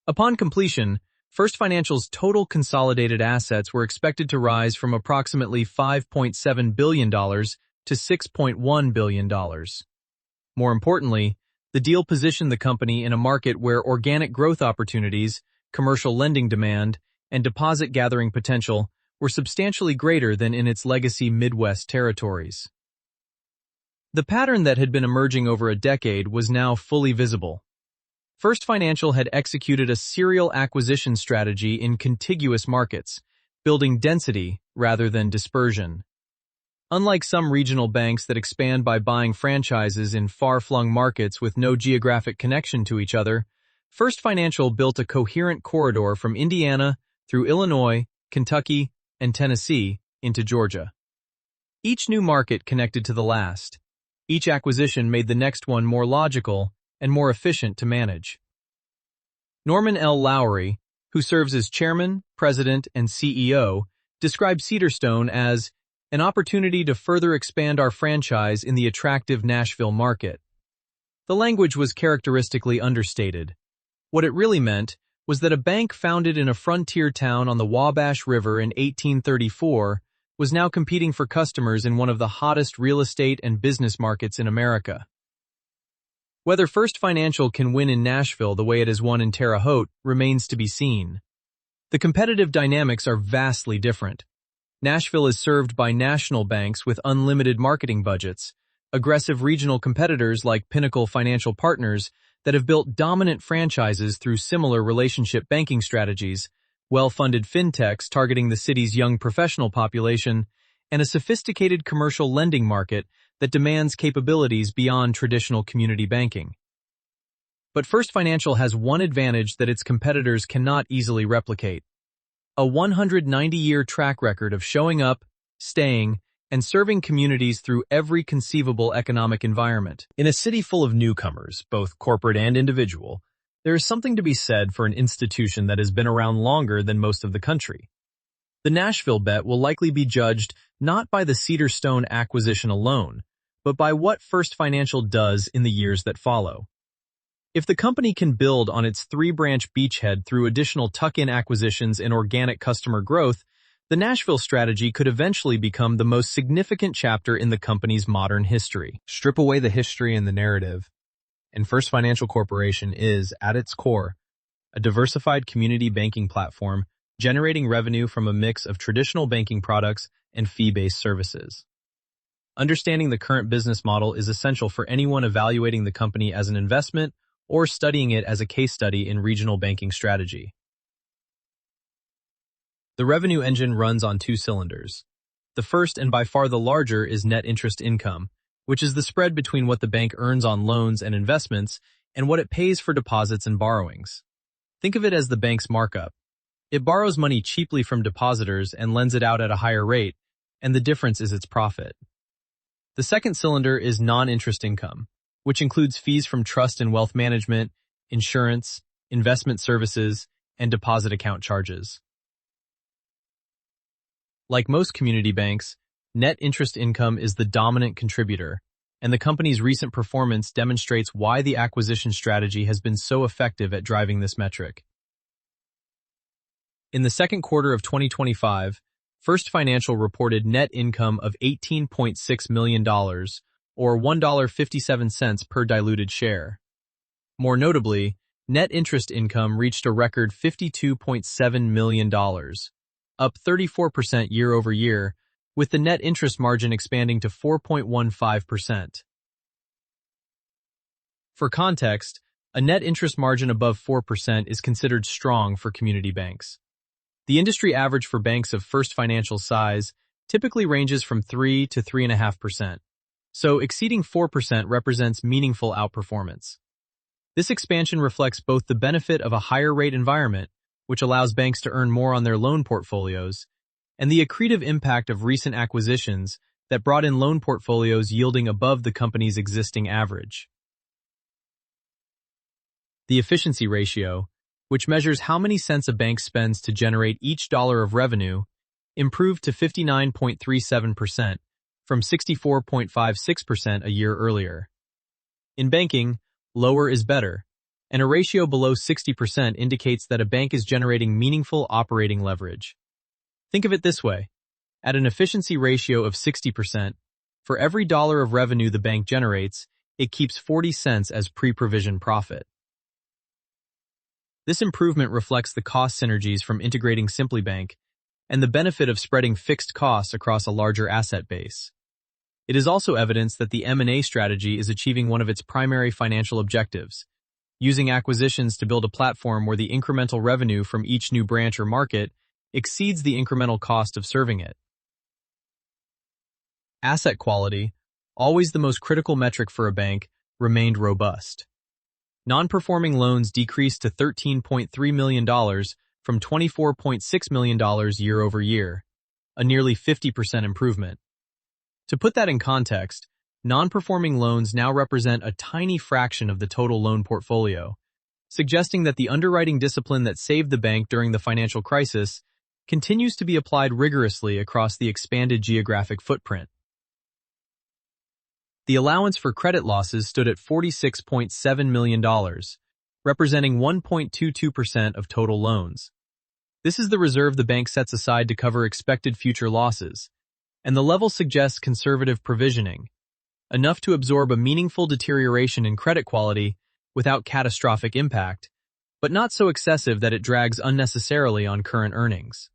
B: Upon completion, First Financial's total consolidated assets were expected to rise from approximately $5.7 billion to $6.1 billion. More importantly, the deal positioned the company in a market where organic growth opportunities, commercial lending demand, and deposit gathering potential were substantially greater than in its legacy Midwest territories. The pattern that had been emerging over a decade was now fully visible. First Financial had executed a serial acquisition strategy in contiguous markets, building density rather than dispersion. Unlike some regional banks that expand by buying franchises in far-flung markets with no geographic connection to each other, First Financial built a coherent corridor from Indiana through Illinois, Kentucky, and Tennessee into Georgia. Each new market connected to the last. Each acquisition made the next one more logical and more efficient to manage. Norman L. Lowry, who serves as chairman, president, and CEO, described Cedarstone as an opportunity to further expand our franchise in the attractive Nashville market. The language was characteristically understated. What it really meant was that a bank founded in a frontier town on the Wabash River in 1834 was now competing for customers in one of the hottest real estate and business markets in America. Whether First Financial can win in Nashville the way it has won in Terre Haute remains to be seen. The competitive dynamics are vastly different. Nashville is served by national banks with unlimited marketing budgets, aggressive regional competitors like Pinnacle Financial Partners that have built dominant franchises through similar relationship banking strategies, well-funded fintechs targeting the city's young professional population, and a sophisticated commercial lending market that demands capabilities beyond traditional community banking. But First Financial has one advantage that its competitors cannot easily replicate: a 190-year track record of showing up, staying, and serving communities through every conceivable economic environment. In a city full of newcomers, both corporate and individual, there is something to be said for an institution that has been around longer than most of the country. The Nashville bet will likely be judged not by the Cedarstone acquisition alone, but by what First Financial does in the years that follow. If the company can build on its 3-branch beachhead through additional tuck-in acquisitions and organic customer growth, the Nashville strategy could eventually become the most significant chapter in the company's modern history. Strip away the history and the narrative, and First Financial Corporation is, at its core, a diversified community banking platform generating revenue from a mix of traditional banking products and fee-based services. Understanding the current business model is essential for anyone evaluating the company as an investment or studying it as a case study in regional banking strategy. The revenue engine runs on 2 cylinders. The first, and by far the larger, is net interest income, which is the spread between what the bank earns on loans and investments and what it pays for deposits and borrowings. Think of it as the bank's markup. It borrows money cheaply from depositors and lends it out at a higher rate, and the difference is its profit. The second cylinder is non-interest income, which includes fees from trust and wealth management, insurance, investment services, and deposit account charges. Like most community banks, net interest income is the dominant contributor, and the company's recent performance demonstrates why the acquisition strategy has been so effective at driving this metric. In the second quarter of 2025, First Financial reported net income of $18.6 million, or $1.57 per diluted share. More notably, net interest income reached a record $52.7 million, up 34% year-over-year, with the net interest margin expanding to 4.15%. For context, a net interest margin above 4% is considered strong for community banks. The industry average for banks of First Financial size typically ranges from 3 to 3.5%, so exceeding 4% represents meaningful outperformance. This expansion reflects both the benefit of a higher rate environment, which allows banks to earn more on their loan portfolios, and the accretive impact of recent acquisitions that brought in loan portfolios yielding above the company's existing average. The efficiency ratio, which measures how many cents a bank spends to generate each dollar of revenue, improved to 59.37% from 64.56% a year earlier. In banking, lower is better, and a ratio below 60% indicates that a bank is generating meaningful operating leverage. Think of it this way. At an efficiency ratio of 60%, for every dollar of revenue the bank generates, it keeps 40 cents as pre-provision profit. This improvement reflects the cost synergies from integrating Simply Bank and the benefit of spreading fixed costs across a larger asset base. It is also evidence that the M&A strategy is achieving one of its primary financial objectives, using acquisitions to build a platform where the incremental revenue from each new branch or market exceeds the incremental cost of serving it. Asset quality, always the most critical metric for a bank, remained robust. Non-performing loans decreased to $13.3 million from $24.6 million year-over-year, a nearly 50% improvement. To put that in context, non-performing loans now represent a tiny fraction of the total loan portfolio, suggesting that the underwriting discipline that saved the bank during the financial crisis continues to be applied rigorously across the expanded geographic footprint. The allowance for credit losses stood at $46.7 million, representing 1.22% of total loans. This is the reserve the bank sets aside to cover expected future losses, and the level suggests conservative provisioning, enough to absorb a meaningful deterioration in credit quality without catastrophic impact, but not so excessive that it drags unnecessarily on current earnings.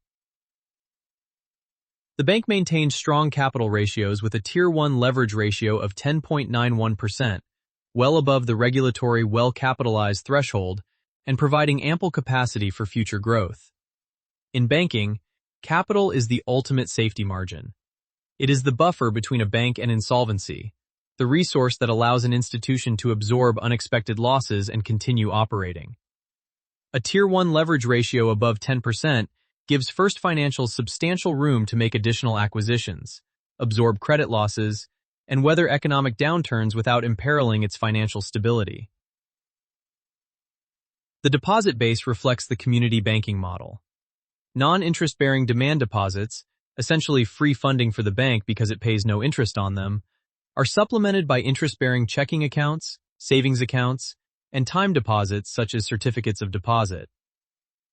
B: The bank maintained strong capital ratios with a Tier 1 leverage ratio of 10.91%, well above the regulatory well-capitalized threshold and providing ample capacity for future growth. In banking, capital is the ultimate safety margin. It is the buffer between a bank and insolvency, the resource that allows an institution to absorb unexpected losses and continue operating. A Tier 1 leverage ratio above 10% gives First Financial substantial room to make additional acquisitions, absorb credit losses, and weather economic downturns without imperiling its financial stability. The deposit base reflects the community banking model. Non-interest-bearing demand deposits, essentially free funding for the bank because it pays no interest on them, are supplemented by interest-bearing checking accounts, savings accounts, and time deposits such as certificates of deposit.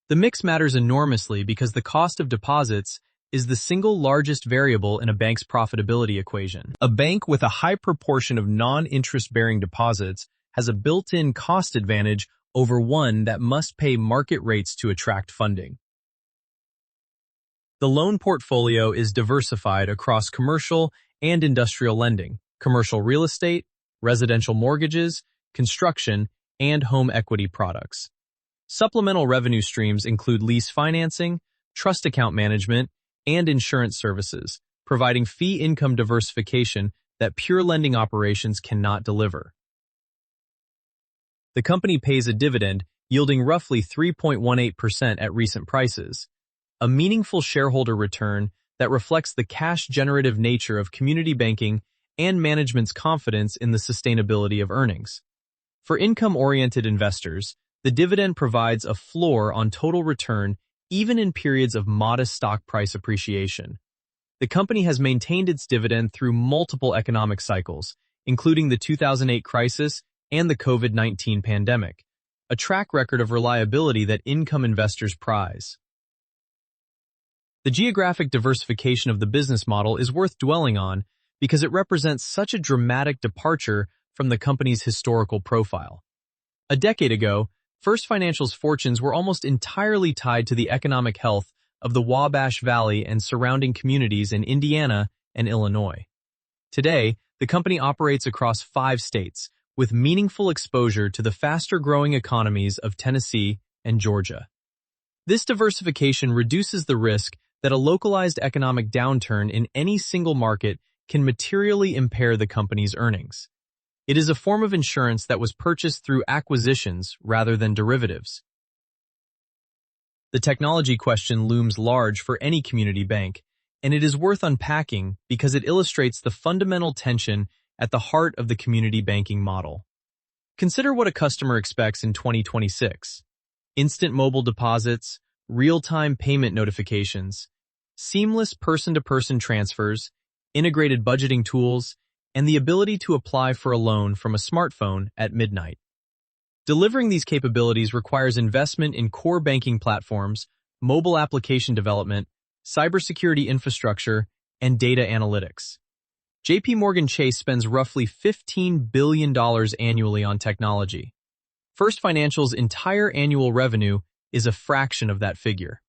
B: The mix matters enormously because the cost of deposits is the single largest variable in a bank's profitability equation.
A: A bank with a high proportion of non-interest-bearing deposits has a built-in cost advantage over one that must pay market rates to attract funding. The loan portfolio is diversified across commercial and industrial lending, commercial real estate, residential mortgages, construction, and home equity products. Supplemental revenue streams include lease financing, trust account management, and insurance services, providing fee income diversification that pure lending operations cannot deliver. The company pays a dividend yielding roughly 3.18% at recent prices, a meaningful shareholder return that reflects the cash-generative nature of community banking and management's confidence in the sustainability of earnings. For income-oriented investors, the dividend provides a floor on total return even in periods of modest stock price appreciation. The company has maintained its dividend through multiple economic cycles,
B: including the 2008 crisis and the COVID-19 pandemic, a track record of reliability that income investors prize. The geographic diversification of the business model is worth dwelling on because it represents such a dramatic departure from the company's historical profile. A decade ago, First Financial's fortunes were almost entirely tied to the economic health of the Wabash Valley and surrounding communities in Indiana and Illinois. Today, the company operates across 5 states, with meaningful exposure to the faster-growing economies of Tennessee and Georgia. This diversification reduces the risk that a localized economic downturn in any single market can materially impair the company's earnings. It is a form of insurance that was purchased through acquisitions rather than derivatives. The technology question looms large for any community bank, and it is worth unpacking because it illustrates the fundamental tension at the heart of the community banking model. Consider what a customer expects in 2026. Instant mobile deposits, real-time payment notifications, seamless person-to-person transfers, integrated budgeting tools, and the ability to apply for a loan from a smartphone at midnight. Delivering these capabilities requires investment in core banking platforms, mobile application development, cybersecurity infrastructure, and data analytics. JP Morgan Chase spends roughly $15 billion annually on technology. First Financial's entire annual revenue is a fraction of that figure.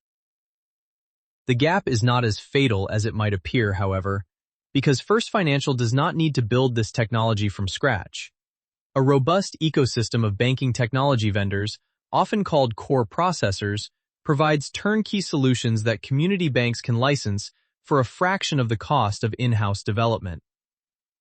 B: The gap is not as fatal as it might appear, however, because First Financial does not need to build this technology from scratch. A robust ecosystem of banking technology vendors, often called core processors, provides turnkey solutions that community banks can license for a fraction of the cost of in-house development.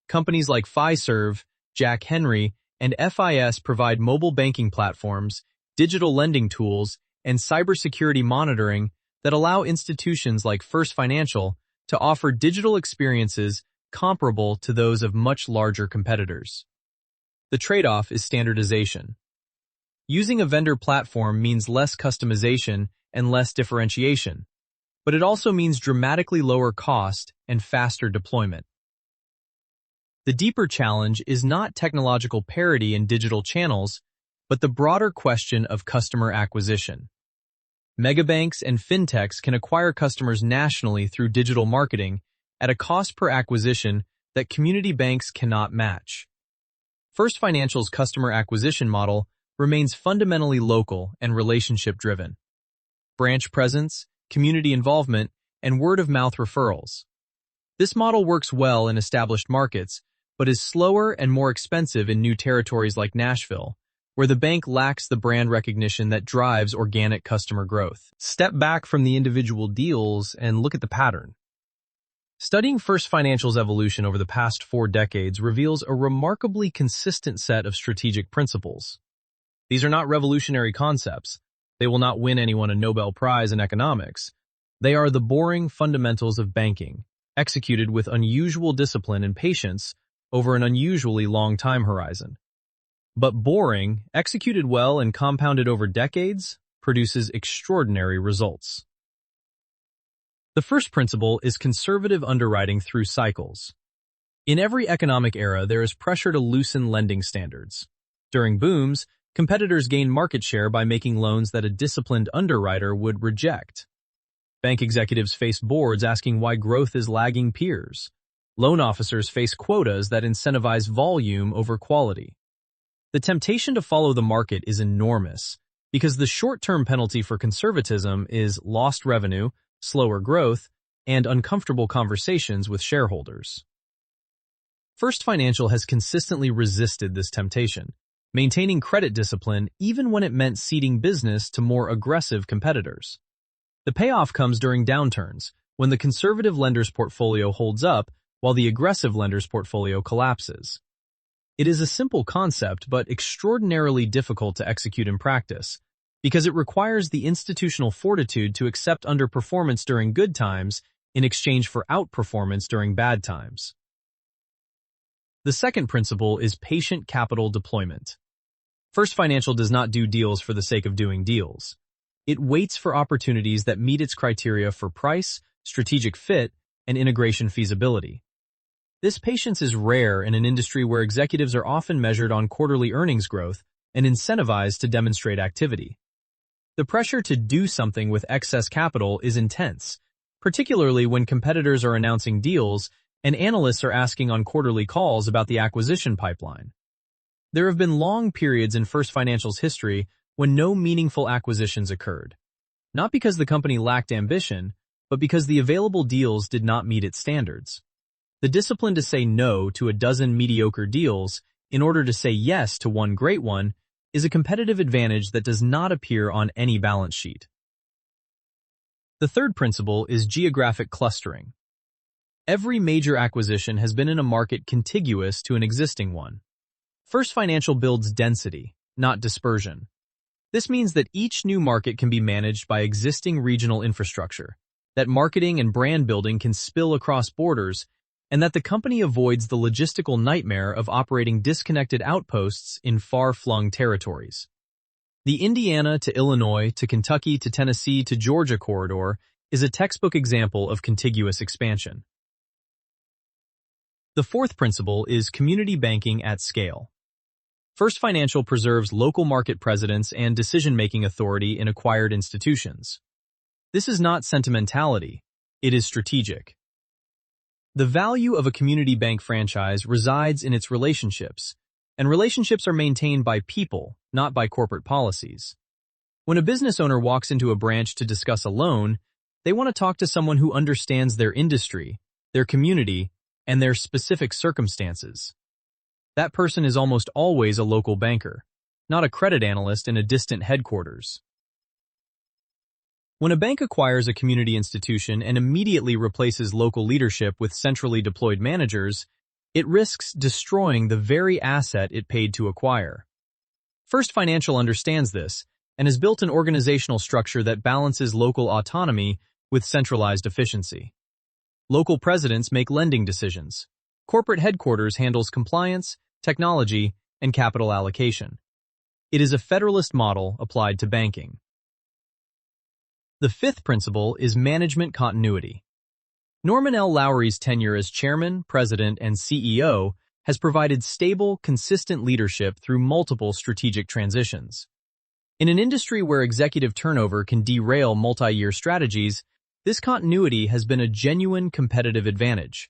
B: Companies like Fiserv, Jack Henry, and FIS provide mobile banking platforms, digital lending tools, and cybersecurity monitoring that allow institutions like First Financial to offer digital experiences comparable to those of much larger competitors. The trade-off is standardization. Using a vendor platform means less customization and less differentiation, but it also means dramatically lower cost and faster deployment. The deeper challenge is not technological parity in digital channels, but the broader question of customer acquisition. Megabanks and fintechs can acquire customers nationally through digital marketing at a cost per acquisition that community banks cannot match. First Financial's customer acquisition model remains fundamentally local and relationship-driven. Branch presence, community involvement, and word-of-mouth referrals. This model works well in established markets, but is slower and more expensive in new territories like Nashville, where the bank lacks the brand recognition that drives organic customer growth. Step back from the individual deals and look at the pattern. Studying First Financial's evolution over the past 4 decades reveals a remarkably consistent set of strategic principles. These are not revolutionary concepts. They will not win anyone a Nobel Prize in economics. They are the boring fundamentals of banking, executed with unusual discipline and patience over an unusually long time horizon. But boring, executed well and compounded over decades, produces extraordinary results. The first principle is conservative underwriting through cycles. In every economic era, there is pressure to loosen lending standards. During booms, competitors gain market share by making loans that a disciplined underwriter would reject. Bank executives face boards asking why growth is lagging peers. Loan officers face quotas that incentivize volume over quality. The temptation to follow the market is enormous because the short-term penalty for conservatism is lost revenue, slower growth, and uncomfortable conversations with shareholders. First Financial has consistently resisted this temptation, maintaining credit discipline even when it meant ceding business to more aggressive competitors. The payoff comes during downturns, when the conservative lender's portfolio holds up while the aggressive lender's portfolio collapses. It is a simple concept but extraordinarily difficult to execute in practice, because it requires the institutional fortitude to accept underperformance during good times in exchange for outperformance during bad times. The second principle is patient capital deployment. First Financial does not do deals for the sake of doing deals. It waits for opportunities that meet its criteria for price, strategic fit, and integration feasibility. This patience is rare in an industry where executives are often measured on quarterly earnings growth and incentivized to demonstrate activity. The pressure to do something with excess capital is intense, particularly when competitors are announcing deals and analysts are asking on quarterly calls about the acquisition pipeline. There have been long periods in First Financial's history when no meaningful acquisitions occurred. Not because the company lacked ambition, but because the available deals did not meet its standards. The discipline to say no to a dozen mediocre deals in order to say yes to one great one is a competitive advantage that does not appear on any balance sheet. The third principle is geographic clustering. Every major acquisition has been in a market contiguous to an existing one. First Financial builds density, not dispersion. This means that each new market can be managed by existing regional infrastructure, that marketing and brand building can spill across borders, and that the company avoids the logistical nightmare of operating disconnected outposts in far-flung territories. The Indiana to Illinois to Kentucky to Tennessee to Georgia corridor is a textbook example of contiguous expansion. The fourth principle is community banking at scale. First Financial preserves local market presidents and decision-making authority in acquired institutions. This is not sentimentality, it is strategic. The value of a community bank franchise resides in its relationships, and relationships are maintained by people, not by corporate policies. When a business owner walks into a branch to discuss a loan, they want to talk to someone who understands their industry, their community, and their specific circumstances. That person is almost always a local banker, not a credit analyst in a distant headquarters. When a bank acquires a community institution and immediately replaces local leadership with centrally deployed managers, it risks destroying the very asset it paid to acquire. First Financial understands this and has built an organizational structure that balances local autonomy with centralized efficiency. Local presidents make lending decisions. Corporate headquarters handles compliance, technology, and capital allocation. It is a federalist model applied to banking. The fifth principle is management continuity. Norman L. Lowry's tenure as chairman, president, and CEO has provided stable, consistent leadership through multiple strategic transitions. In an industry where executive turnover can derail multi-year strategies, this continuity has been a genuine competitive advantage.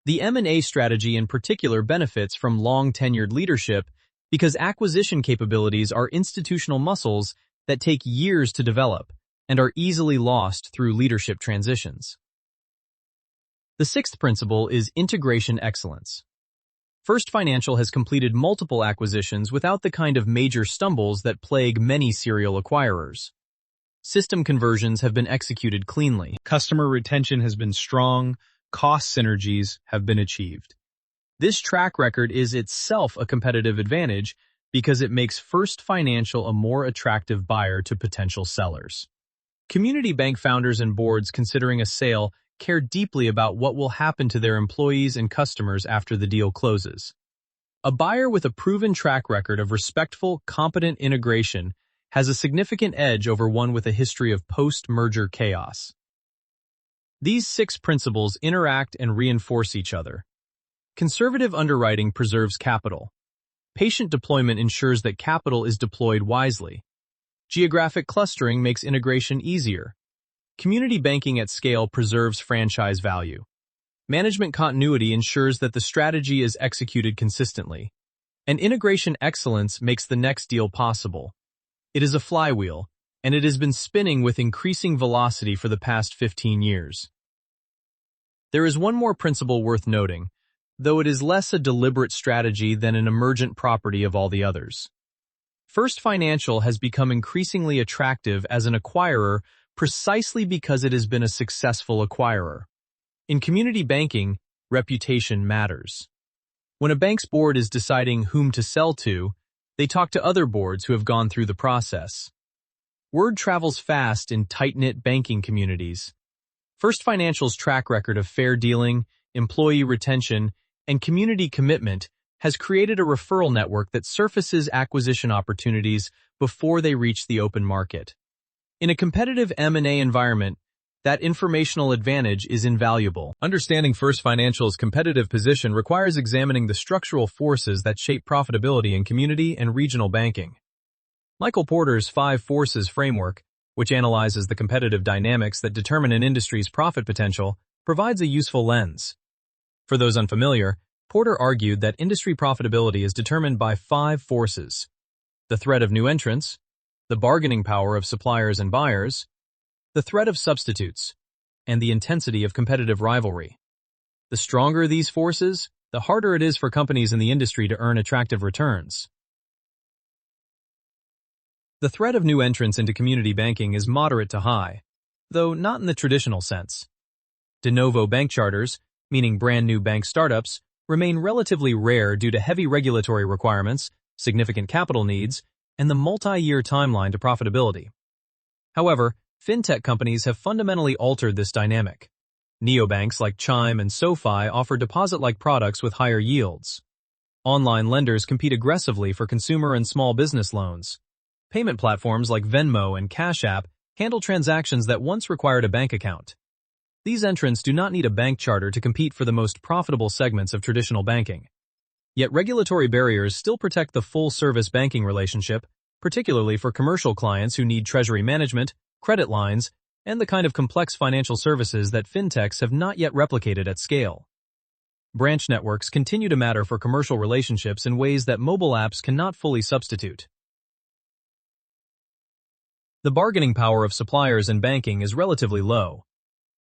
B: The M&A strategy in particular benefits from long-tenured leadership because acquisition capabilities are institutional muscles that take years to develop and are easily lost through leadership transitions. The sixth principle is integration excellence. First Financial has completed multiple acquisitions without the kind of major stumbles that plague many serial acquirers. System conversions have been executed cleanly. Customer retention has been strong. Cost synergies have been achieved. This track record is itself a competitive advantage because it makes First Financial a more attractive buyer to potential sellers. Community bank founders and boards considering a sale care deeply about what will happen to their employees and customers after the deal closes. A buyer with a proven track record of respectful, competent integration has a significant edge over one with a history of post-merger chaos. These six principles interact and reinforce each other. Conservative underwriting preserves capital. Patient deployment ensures that capital is deployed wisely. Geographic clustering makes integration easier. Community banking at scale preserves franchise value. Management continuity ensures that the strategy is executed consistently. And integration excellence makes the next deal possible. It is a flywheel, and it has been spinning with increasing velocity for the past 15 years. There is one more principle worth noting, though it is less a deliberate strategy than an emergent property of all the others. First Financial has become increasingly attractive as an acquirer precisely because it has been a successful acquirer. In community banking, reputation matters. When a bank's board is deciding whom to sell to, they talk to other boards who have gone through the process. Word travels fast in tight-knit banking communities. First Financial's track record of fair dealing, employee retention, and community commitment has created a referral network that surfaces acquisition opportunities before they reach the open market. In a competitive M&A environment, That informational advantage is invaluable. Understanding First Financial's competitive position requires examining the structural forces that shape profitability in community and regional banking. Michael Porter's 5 Forces framework, which analyzes the competitive dynamics that determine an industry's profit potential, provides a useful lens. For those unfamiliar, Porter argued that industry profitability is determined by 5 forces: the threat of new entrants, the bargaining power of suppliers and buyers, the threat of substitutes, and the intensity of competitive rivalry. The stronger these forces, the harder it is for companies in the industry to earn attractive returns. The threat of new entrants into community banking is moderate to high, though not in the traditional sense. De novo bank charters, meaning brand new bank startups, remain relatively rare due to heavy regulatory requirements, significant capital needs, and the multi-year timeline to profitability. However, fintech companies have fundamentally altered this dynamic. Neobanks like Chime and SoFi offer deposit-like products with higher yields. Online lenders compete aggressively for consumer and small business loans. Payment platforms like Venmo and Cash App handle transactions that once required a bank account. These entrants do not need a bank charter to compete for the most profitable segments of traditional banking. Yet regulatory barriers still protect the full-service banking relationship, particularly for commercial clients who need treasury management, credit lines, and the kind of complex financial services that fintechs have not yet replicated at scale. Branch networks continue to matter for commercial relationships in ways that mobile apps cannot fully substitute. The bargaining power of suppliers in banking is relatively low.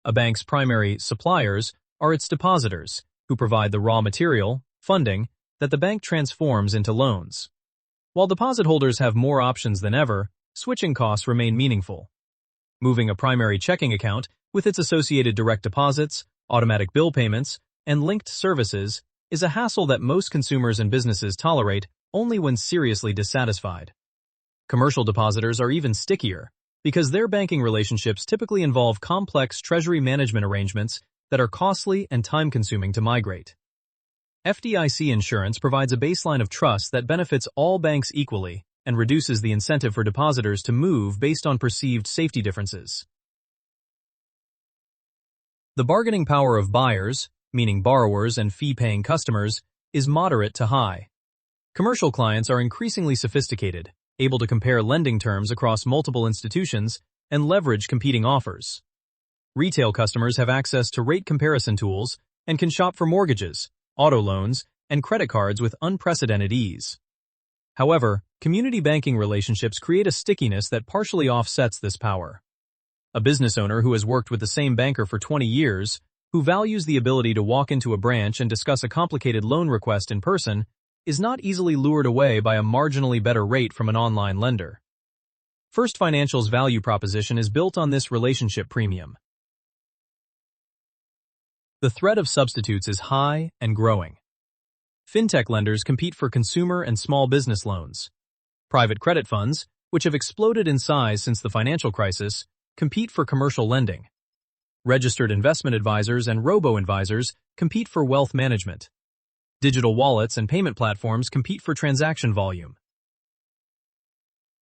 B: A bank's primary suppliers are its depositors, who provide the raw material, funding, that the bank transforms into loans. While deposit holders have more options than ever, switching costs remain meaningful. Moving a primary checking account, with its associated direct deposits, automatic bill payments, and linked services, is a hassle that most consumers and businesses tolerate only when seriously dissatisfied. Commercial depositors are even stickier, because their banking relationships typically involve complex treasury management arrangements that are costly and time-consuming to migrate. FDIC insurance provides a baseline of trust that benefits all banks equally and reduces the incentive for depositors to move based on perceived safety differences. The bargaining power of buyers, meaning borrowers and fee-paying customers, is moderate to high. Commercial clients are increasingly sophisticated, able to compare lending terms across multiple institutions and leverage competing offers. Retail customers have access to rate comparison tools and can shop for mortgages, auto loans, and credit cards with unprecedented ease. However, community banking relationships create a stickiness that partially offsets this power. A business owner who has worked with the same banker for 20 years, who values the ability to walk into a branch and discuss a complicated loan request in person, is not easily lured away by a marginally better rate from an online lender. First Financial's value proposition is built on this relationship premium. The threat of substitutes is high and growing. Fintech lenders compete for consumer and small business loans. Private credit funds, which have exploded in size since the financial crisis, compete for commercial lending. Registered investment advisors and robo-advisors compete for wealth management. Digital wallets and payment platforms compete for transaction volume.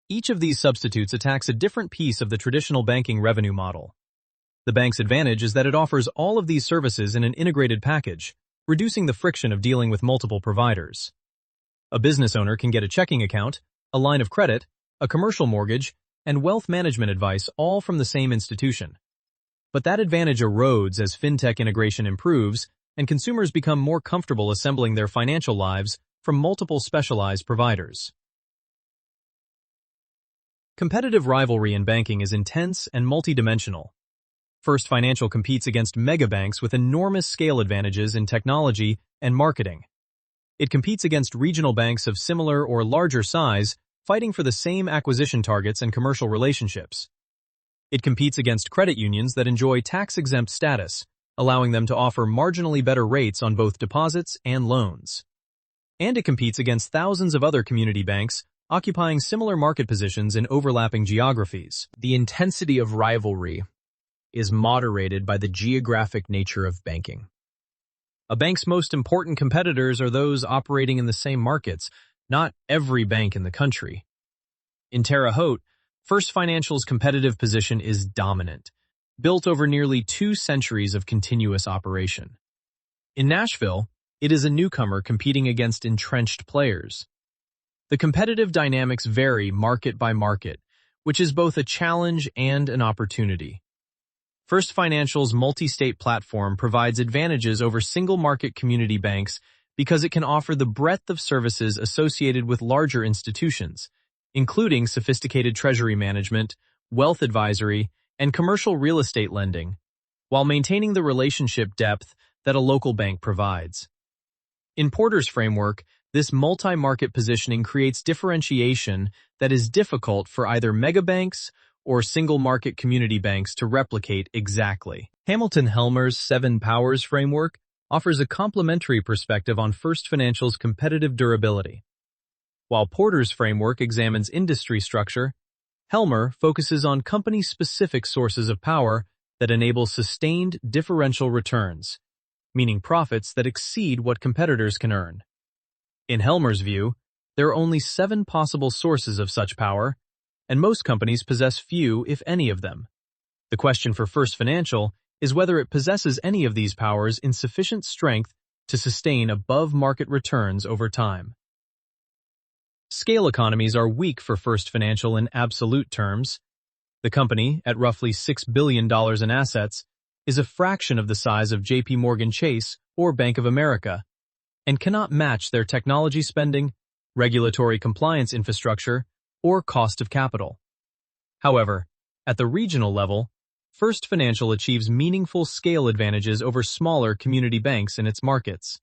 B: Each of these substitutes attacks a different piece of the traditional banking revenue model. The bank's advantage is that it offers all of these services in an integrated package, reducing the friction of dealing with multiple providers. A business owner can get a checking account, a line of credit, a commercial mortgage, and wealth management advice all from the same institution. But that advantage erodes as fintech integration improves and consumers become more comfortable assembling their financial lives from multiple specialized providers. Competitive rivalry in banking is intense and multidimensional. First Financial competes against megabanks with enormous scale advantages in technology and marketing. It competes against regional banks of similar or larger size, fighting for the same acquisition targets and commercial relationships. It competes against credit unions that enjoy tax-exempt status, allowing them to offer marginally better rates on both deposits and loans. And it competes against thousands of other community banks, occupying similar market positions in overlapping geographies.
A: The intensity of rivalry is moderated by the geographic nature of banking. A bank's most important competitors are those operating in the same markets, not every bank in the country. In Terre Haute, First Financial's competitive position is dominant.
B: built over nearly 2 centuries of continuous operation. In Nashville, it is a newcomer competing against entrenched players. The competitive dynamics vary market by market, which is both a challenge and an opportunity. First Financial's multi-state platform provides advantages over single-market community banks because it can offer the breadth of services associated with larger institutions, including sophisticated treasury management, wealth advisory, and commercial real estate lending, while maintaining the relationship depth that a local bank provides. In Porter's framework, this multi-market positioning creates differentiation that is difficult for either megabanks or single-market community banks to replicate exactly. Hamilton Helmer's 7 Powers framework offers a complementary perspective on First Financial's competitive durability. While Porter's framework examines industry structure, Helmer focuses on company-specific sources of power that enable sustained differential returns, meaning profits that exceed what competitors can earn. In Helmer's view, there are only 7 possible sources of such power, and most companies possess few, if any, of them. The question for First Financial is whether it possesses any of these powers in sufficient strength to sustain above-market returns over time. Scale economies are weak for First Financial in absolute terms. The company, at roughly $6 billion in assets, is a fraction of the size of J.P. Morgan Chase or Bank of America, and cannot match their technology spending, regulatory compliance infrastructure, or cost of capital. However, at the regional level, First Financial achieves meaningful scale advantages over smaller community banks in its markets.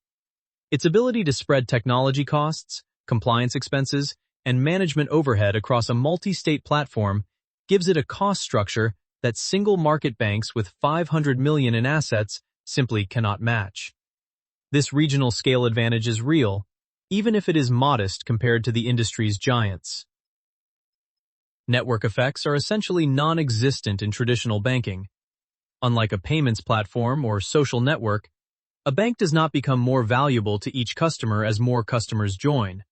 B: Its ability to spread technology costs, compliance expenses, and management overhead across a multi-state platform gives it a cost structure that single-market banks with $500 million in assets simply cannot match. This regional scale advantage is real, even if it is modest compared to the industry's giants. Network effects are essentially non-existent in traditional banking. Unlike a payments platform or social network, a bank does not become more valuable to each customer as more customers join.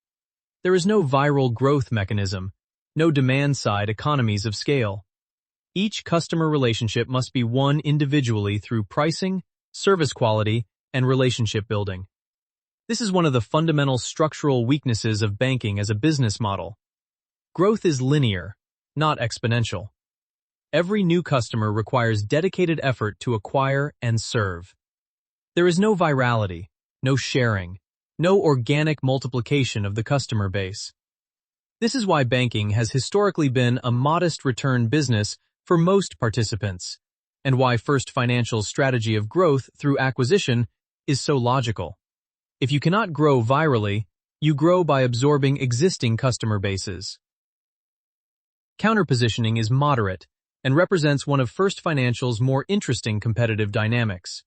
B: There is no viral growth mechanism, no demand-side economies of scale. Each customer relationship must be won individually through pricing, service quality, and relationship building. This is one of the fundamental structural weaknesses of banking as a business model. Growth is linear, not exponential. Every new customer requires dedicated effort to acquire and serve. There is no virality, no sharing, no organic multiplication of the customer base. This is why banking has historically been a modest return business for most participants, and why First Financial's strategy of growth through acquisition is so logical. If you cannot grow virally, you grow by absorbing existing customer bases. Counterpositioning is moderate and represents one of First Financial's more interesting competitive dynamics.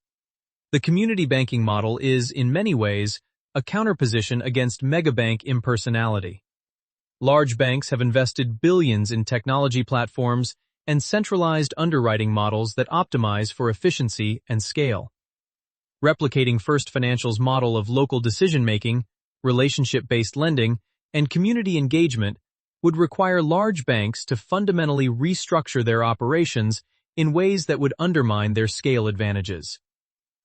B: The community banking model is, in many ways, a counterposition against megabank impersonality. Large banks have invested billions in technology platforms and centralized underwriting models that optimize for efficiency and scale. Replicating First Financial's model of local decision-making, relationship-based lending, and community engagement would require large banks to fundamentally restructure their operations in ways that would undermine their scale advantages.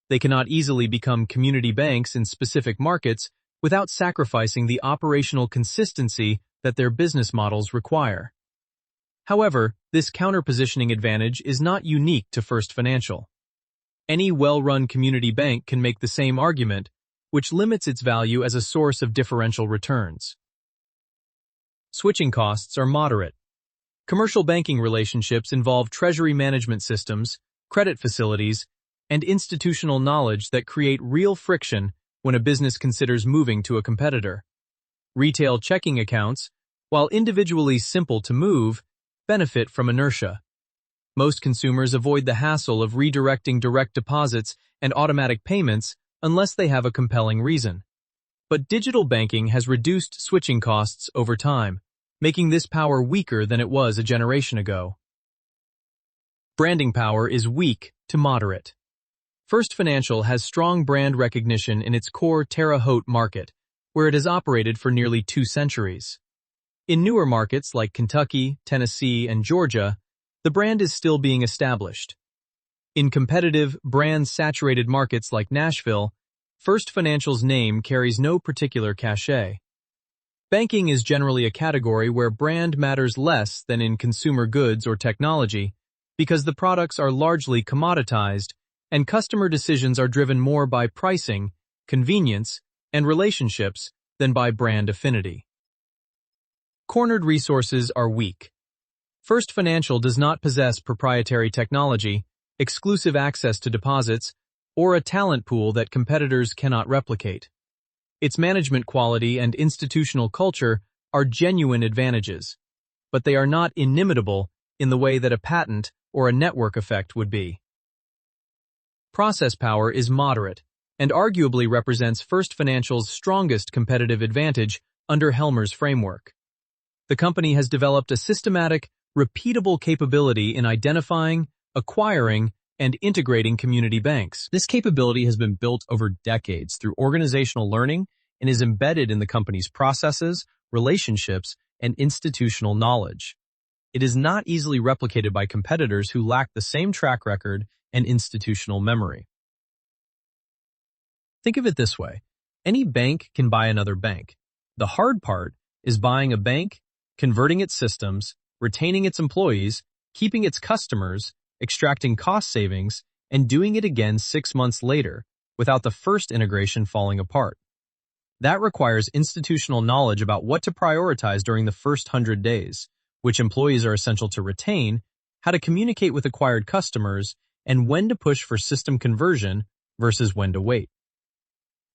B: They cannot easily become community banks in specific markets without sacrificing the operational consistency that their business models require. However, this counterpositioning advantage is not unique to First Financial. Any well-run community bank can make the same argument, which limits its value as a source of differential returns. Switching costs are moderate. Commercial banking relationships involve treasury management systems, credit facilities, and institutional knowledge that create real friction when a business considers moving to a competitor. Retail checking accounts, while individually simple to move, benefit from inertia. Most consumers avoid the hassle of redirecting direct deposits and automatic payments unless they have a compelling reason. But digital banking has reduced switching costs over time, making this power weaker than it was a generation ago. Branding power is weak to moderate. First Financial has strong brand recognition in its core Terre Haute market, where it has operated for nearly 2 centuries. In newer markets like Kentucky, Tennessee, and Georgia, the brand is still being established,
A: In competitive, brand-saturated markets like Nashville, First Financial's name carries no particular cachet. Banking is generally a category where brand matters less than in consumer goods or technology because the products are largely commoditized and customer decisions are driven more by pricing, convenience, and relationships than by brand affinity. Cornered resources are weak. First Financial does not possess proprietary technology, exclusive access to deposits, or a talent pool that competitors cannot replicate. Its management quality and institutional culture are genuine advantages, but they are not inimitable in the way that a patent or a network effect would be. Process power is moderate and arguably represents First Financial's strongest competitive advantage under Helmer's framework. The company has developed a systematic, repeatable capability in identifying, acquiring, and integrating community banks. This capability has been built over decades through organizational learning and is embedded in the company's processes, relationships, and institutional knowledge. It is not easily replicated by competitors who lack the same track record and institutional memory. Think of it this way. Any bank can buy another bank. The hard part is buying a bank, converting its systems, retaining its employees, keeping its customers, extracting cost savings, and doing it again 6 months later without the first integration falling apart. That requires institutional knowledge about what to prioritize during the first 100 days, which employees are essential to retain, how to communicate with acquired customers, and when to push for system conversion versus when to wait.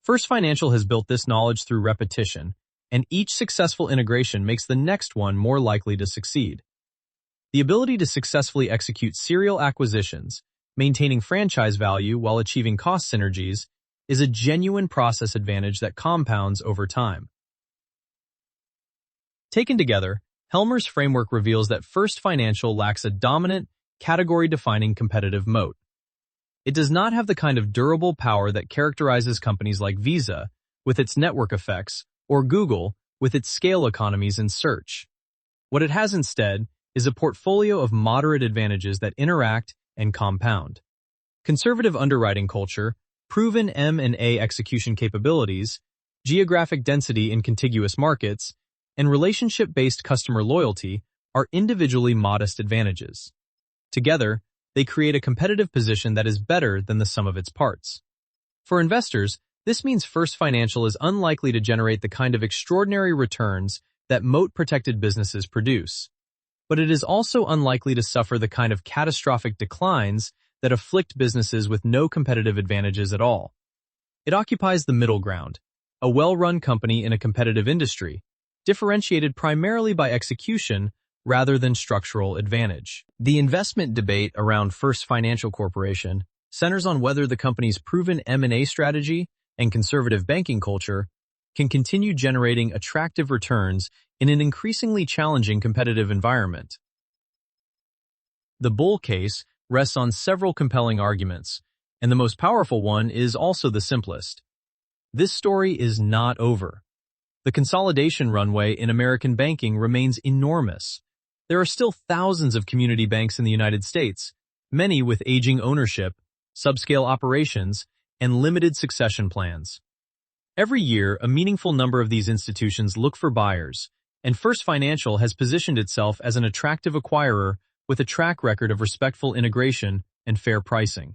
A: First Financial has built this knowledge through repetition, and each successful integration makes the next one more likely to succeed. The ability to successfully execute serial acquisitions, maintaining franchise value while achieving cost synergies, is a genuine process advantage that compounds over time. Taken together, Helmer's framework reveals that First Financial lacks a dominant, category-defining competitive moat. It does not have the kind of durable power that characterizes companies like Visa, with its network effects, or Google, with its scale economies in search. What it has instead is a portfolio of moderate advantages that interact and compound. Conservative underwriting culture, proven M&A execution capabilities, geographic density in contiguous markets, and relationship-based customer loyalty are individually modest advantages. Together, they create a competitive position that is better than the sum of its parts. For investors, this means First Financial is unlikely to generate the kind of extraordinary returns that moat-protected businesses produce. But it is also unlikely to suffer the kind of catastrophic declines that afflict businesses with no competitive advantages at all. It occupies the middle ground, a well-run company in a competitive industry, differentiated primarily by execution rather than structural advantage. The investment debate around First Financial Corporation centers on whether the company's proven M&A strategy and conservative banking culture can continue generating attractive returns in an increasingly challenging competitive environment. The bull case rests on several compelling arguments, and the most powerful one is also the simplest. This story is not over. The consolidation runway in American banking remains enormous. There are still thousands of community banks in the United States, many with aging ownership, subscale operations, and limited succession plans. Every year, a meaningful number of these institutions look for buyers, and First Financial has positioned itself as an attractive acquirer with a track record of respectful integration and fair pricing.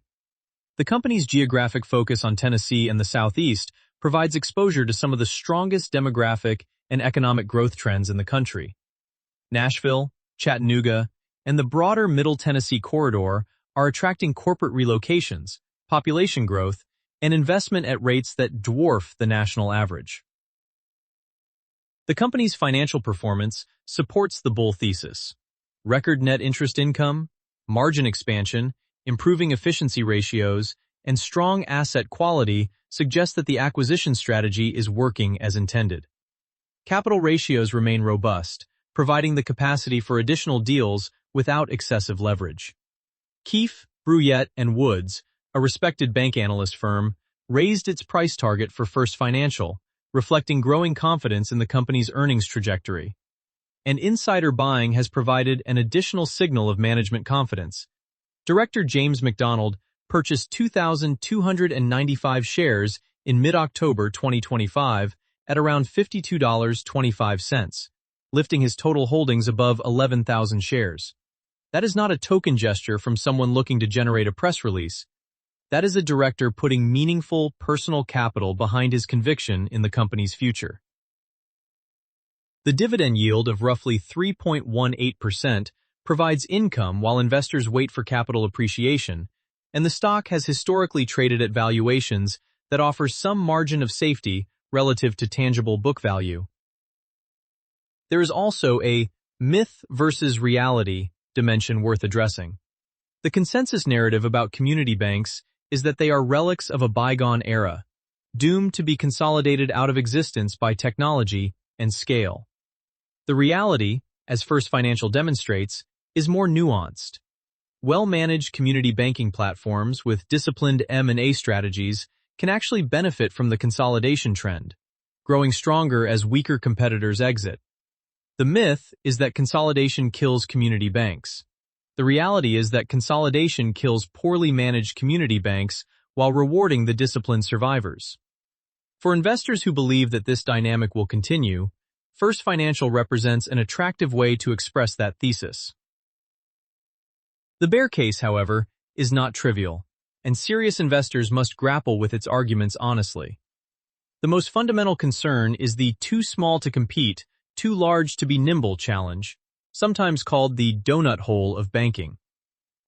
A: The company's geographic focus on Tennessee and the Southeast provides exposure to some of the strongest demographic and economic growth trends in the country. Nashville, Chattanooga, and the broader Middle Tennessee corridor are attracting corporate relocations, population growth, and investment at rates that dwarf the national average. The company's financial performance supports the bull thesis. Record net interest income, margin expansion, improving efficiency ratios, and strong asset quality suggest that the acquisition strategy is working as intended. Capital ratios remain robust, providing the capacity for additional deals without excessive leverage. Keefe, Bruyette, and Woods, a respected bank analyst firm, raised its price target for First Financial, reflecting growing confidence in the company's earnings trajectory. And insider buying has provided an additional signal of management confidence.
B: Director James McDonald purchased 2,295 shares in mid-October 2025 at around $52.25, lifting his total holdings above 11,000 shares. That is not a token gesture from someone looking to generate a press release. That is a director putting meaningful personal capital behind his conviction in the company's future. The dividend yield of roughly 3.18% provides income while investors wait for capital appreciation, and the stock has historically traded at valuations that offer some margin of safety relative to tangible book value. There is also a myth versus reality dimension worth addressing. The consensus narrative about community banks is that they are relics of a bygone era, doomed to be consolidated out of existence by technology and scale. The reality, as First Financial demonstrates, is more nuanced. Well-managed community banking platforms with disciplined M&A strategies can actually benefit from the consolidation trend, growing stronger as weaker competitors exit. The myth is that consolidation kills community banks. The reality is that consolidation kills poorly managed community banks while rewarding the disciplined survivors. For investors who believe that this dynamic will continue, First Financial represents an attractive way to express that thesis. The bear case, however, is not trivial, and serious investors must grapple with its arguments honestly. The most fundamental concern is the too small to compete, too large to be nimble challenge, sometimes called the donut hole of banking.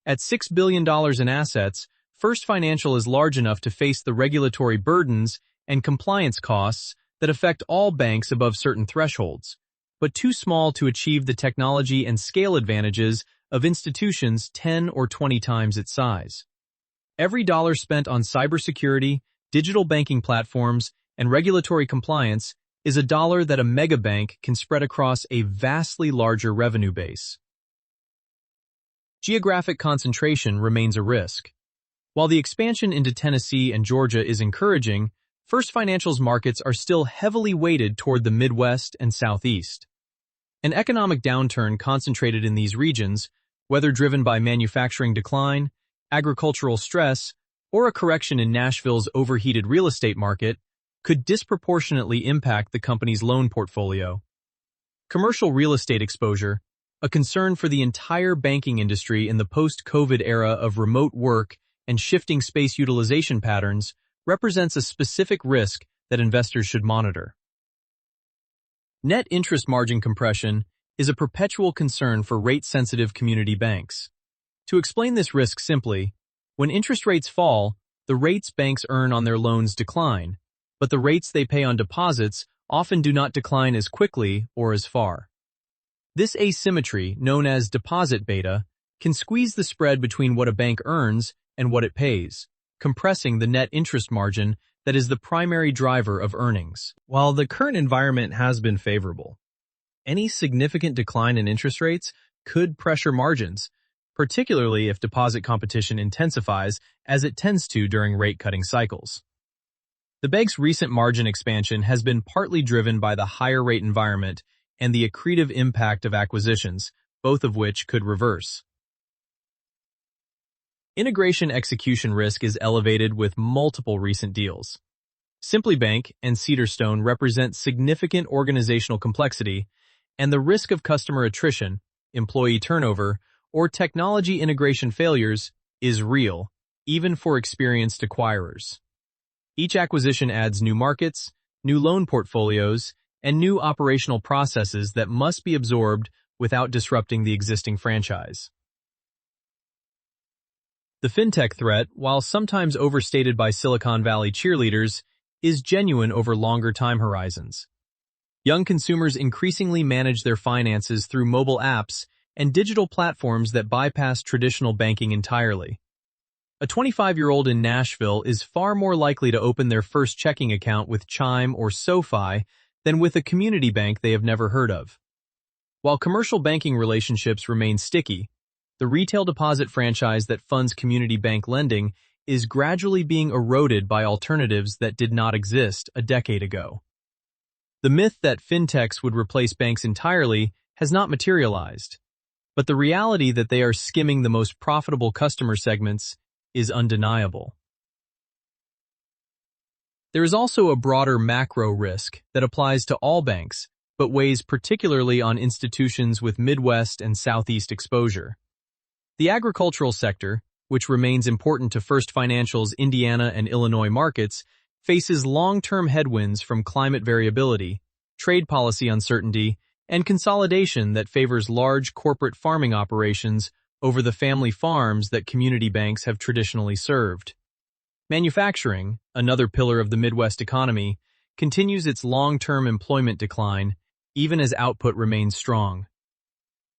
B: At $6 billion in assets, First Financial is large enough to face the regulatory burdens and compliance costs that affect all banks above certain thresholds, but too small to achieve the technology and scale advantages of institutions 10 or 20 times its size. Every dollar spent on cybersecurity, digital banking platforms, and regulatory compliance is a dollar that a megabank can spread across a vastly larger revenue base. Geographic concentration remains a risk. While the expansion into Tennessee and Georgia is encouraging, First Financial's markets are still heavily weighted toward the Midwest and Southeast. An economic downturn concentrated in these regions, whether driven by manufacturing decline, agricultural stress, or a correction in Nashville's overheated real estate market, could disproportionately impact the company's loan portfolio. Commercial real estate exposure, a concern for the entire banking industry in the post-COVID era of remote work and shifting space utilization patterns, represents a specific risk that investors should monitor. Net interest margin compression is a perpetual concern for rate-sensitive community banks. To explain this risk simply, when interest rates fall, the rates banks earn on their loans decline, but the rates they pay on deposits often do not decline as quickly or as far. This asymmetry, known as deposit beta, can squeeze the spread between what a bank earns and what it pays, compressing the net interest margin that is the primary driver of earnings. While the current environment has been favorable, any significant decline in interest rates could pressure margins, particularly if deposit competition intensifies as it tends to during rate-cutting cycles. The bank's recent margin expansion has been partly driven by the higher rate environment and the accretive impact of acquisitions, both of which could reverse. Integration execution risk is elevated with multiple recent deals. Simply Bank and Cedarstone represent significant organizational complexity, and the risk of customer attrition, employee turnover, or technology integration failures is real, even for experienced acquirers. Each acquisition adds new markets, new loan portfolios, and new operational processes that must be absorbed without disrupting the existing franchise. The fintech threat, while sometimes overstated by Silicon Valley cheerleaders, is genuine over longer time horizons. Young consumers increasingly manage their finances through mobile apps and digital platforms that bypass traditional banking entirely. A 25-year-old in Nashville is far more likely to open their first checking account with Chime or SoFi than with a community bank they have never heard of. While commercial banking relationships remain sticky, the retail deposit franchise that funds community bank lending is gradually being eroded by alternatives that did not exist a decade ago. The myth that fintechs would replace banks entirely has not materialized. but the reality that they are skimming the most profitable customer segments is undeniable. There is also a broader macro risk that applies to all banks, but weighs particularly on institutions with Midwest and Southeast exposure. The agricultural sector, which remains important to First Financial's Indiana and Illinois markets, faces long-term headwinds from climate variability, trade policy uncertainty, and consolidation that favors large corporate farming operations over the family farms that community banks have traditionally served. Manufacturing, another pillar of the Midwest economy, continues its long-term employment decline, even as output remains strong.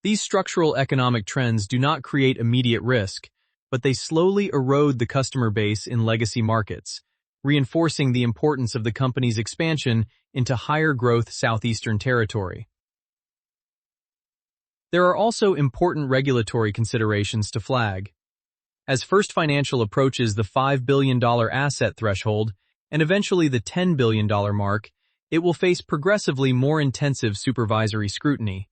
B: These structural economic trends do not create immediate risk, but they slowly erode the customer base in legacy markets, reinforcing the importance of the company's expansion into higher-growth southeastern territory. There are also important regulatory considerations to flag. As First Financial approaches the $5 billion asset threshold and eventually the $10 billion mark, it will face progressively more intensive supervisory scrutiny.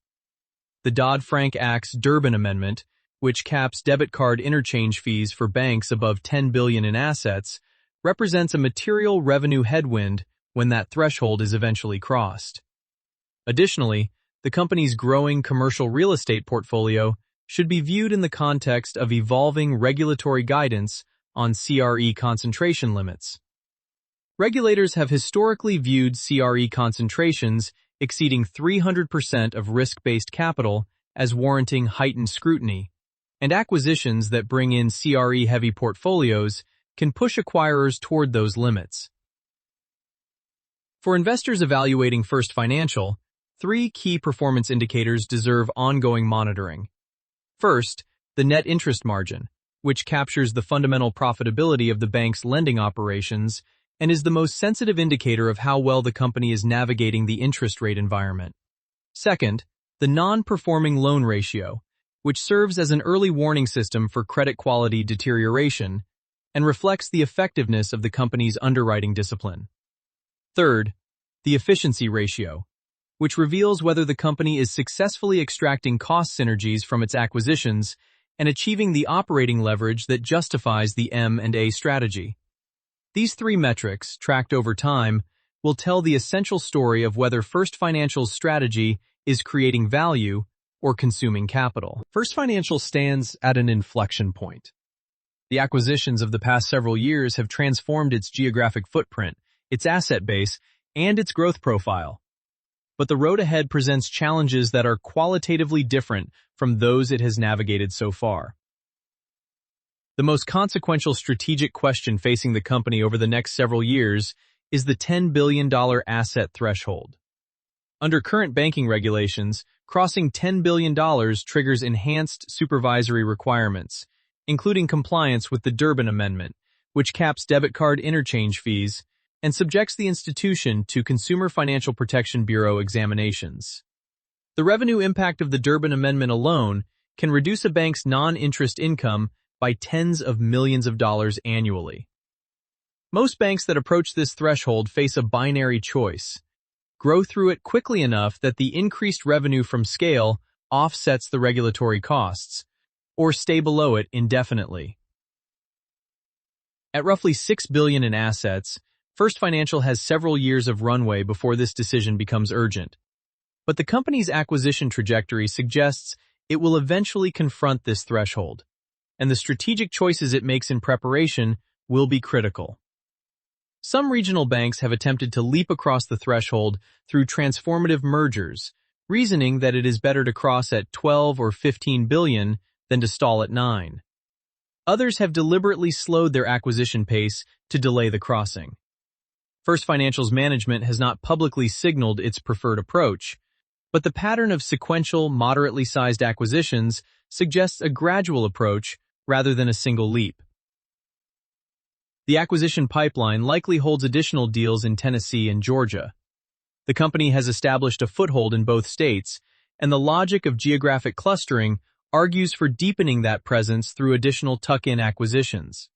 B: The Dodd-Frank Act's Durbin Amendment, which caps debit card interchange fees for banks above $10 billion in assets, represents a material revenue headwind when that threshold is eventually crossed. Additionally, the company's growing commercial real estate portfolio should be viewed in the context of evolving regulatory guidance on CRE concentration limits. Regulators have historically viewed CRE concentrations exceeding 300% of risk-based capital as warranting heightened scrutiny, and acquisitions that bring in CRE-heavy portfolios can push acquirers toward those limits. For investors evaluating First Financial, three key performance indicators deserve ongoing monitoring. First, the net interest margin, which captures the fundamental profitability of the bank's lending operations and is the most sensitive indicator of how well the company is navigating the interest rate environment. Second, the non-performing loan ratio, which serves as an early warning system for credit quality deterioration and reflects the effectiveness of the company's underwriting discipline. Third, the efficiency ratio, which reveals whether the company is successfully extracting cost synergies from its acquisitions and achieving the operating leverage that justifies the M&A strategy. These three metrics, tracked over time, will tell the essential story of whether First Financial's strategy is creating value or consuming capital. First Financial stands at an inflection point. The acquisitions of the past several years have transformed its geographic footprint, its asset base, and its growth profile. But the road ahead presents challenges that are qualitatively different from those it has navigated so far. The most consequential strategic question facing the company over the next several years is the $10 billion asset threshold. Under current banking regulations, crossing $10 billion triggers enhanced supervisory requirements, including compliance with the Durbin Amendment, which caps debit card interchange fees and subjects the institution to Consumer Financial Protection Bureau examinations. The revenue impact of the Durbin Amendment alone can reduce a bank's non-interest income by tens of millions of dollars annually. Most banks that approach this threshold face a binary choice: grow through it quickly enough that the increased revenue from scale offsets the regulatory costs, or stay below it indefinitely. At roughly $6 billion in assets, First Financial has several years of runway before this decision becomes urgent. But the company's acquisition trajectory suggests it will eventually confront this threshold, and the strategic choices it makes in preparation will be critical. Some regional banks have attempted to leap across the threshold through transformative mergers, reasoning that it is better to cross at 12 or 15 billion than to stall at 9. Others have deliberately slowed their acquisition pace to delay the crossing. First Financial's management has not publicly signaled its preferred approach, but the pattern of sequential, moderately sized acquisitions suggests a gradual approach rather than a single leap. The acquisition pipeline likely holds additional deals in Tennessee and Georgia. The company has established a foothold in both states, and the logic of geographic clustering argues for deepening that presence through additional tuck-in acquisitions.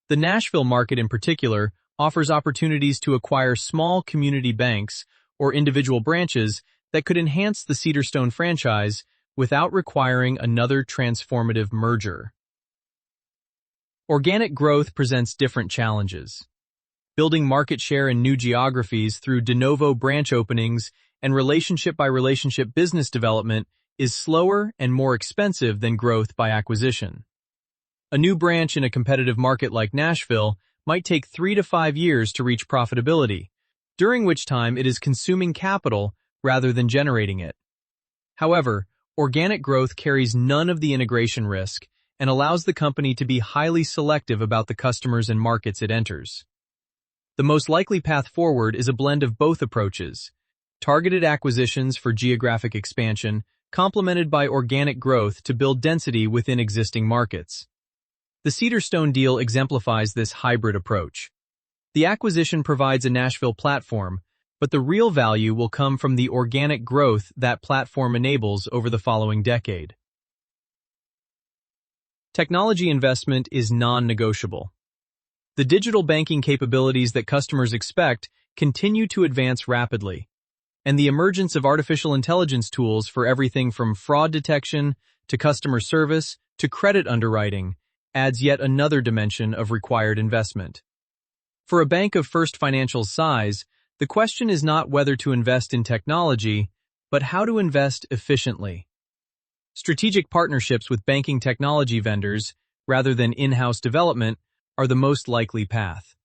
B: The Nashville market in particular offers opportunities to acquire small community banks or individual branches that could enhance the Cedarstone franchise without requiring another transformative merger. Organic growth presents different challenges. Building market share in new geographies through de novo branch openings and relationship-by-relationship business development is slower and more expensive than growth by acquisition. A new branch in a competitive market like Nashville might take 3 to 5 years to reach profitability, during which time it is consuming capital rather than generating it. However, organic growth carries none of the integration risk and allows the company to be highly selective about the customers and markets it enters. The most likely path forward is a blend of both approaches: targeted acquisitions for geographic expansion, complemented by organic growth to build density within existing markets. The Cedarstone deal exemplifies this hybrid approach. The acquisition provides a Nashville platform, but the real value will come from the organic growth that platform enables over the following decade. Technology investment is non-negotiable. The digital banking capabilities that customers expect continue to advance rapidly, and the emergence of artificial intelligence tools for everything from fraud detection to customer service to credit underwriting adds yet another dimension of required investment. For a bank of First Financial's size, the question is not whether to invest in technology, but how to invest efficiently. Strategic partnerships with banking technology vendors, rather than in-house development, are the most likely path.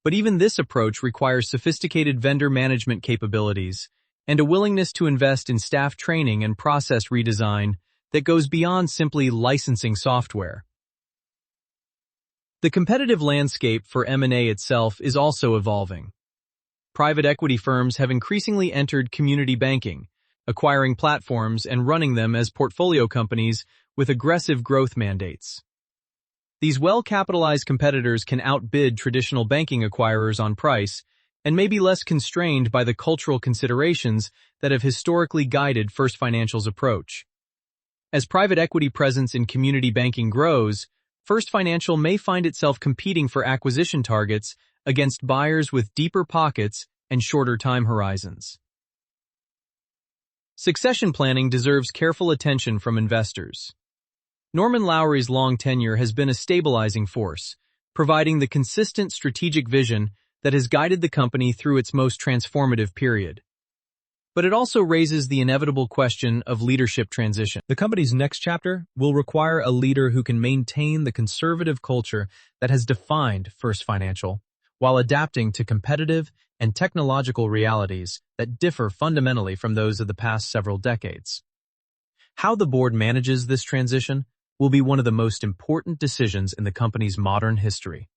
B: But even this approach requires sophisticated vendor management capabilities and a willingness to invest in staff training and process redesign that goes beyond simply licensing software. The competitive landscape for M&A itself is also evolving. Private equity firms have increasingly entered community banking, acquiring platforms and running them as portfolio companies with aggressive growth mandates. These well-capitalized competitors can outbid traditional banking acquirers on price and may be less constrained by the cultural considerations that have historically guided First Financial's approach. As private equity presence in community banking grows, First Financial may find itself competing for acquisition targets against buyers with deeper pockets and shorter time horizons. Succession planning deserves careful attention from investors. Norman Lowry's long tenure has been a stabilizing force, providing the consistent strategic vision that has guided the company through its most transformative period. But it also raises the inevitable question of leadership transition. The company's next chapter will require a leader who can maintain the conservative culture that has defined First Financial, while adapting to competitive and technological realities that differ fundamentally from those of the past several decades. How the board manages this transition will be one of the most important decisions in the company's modern history.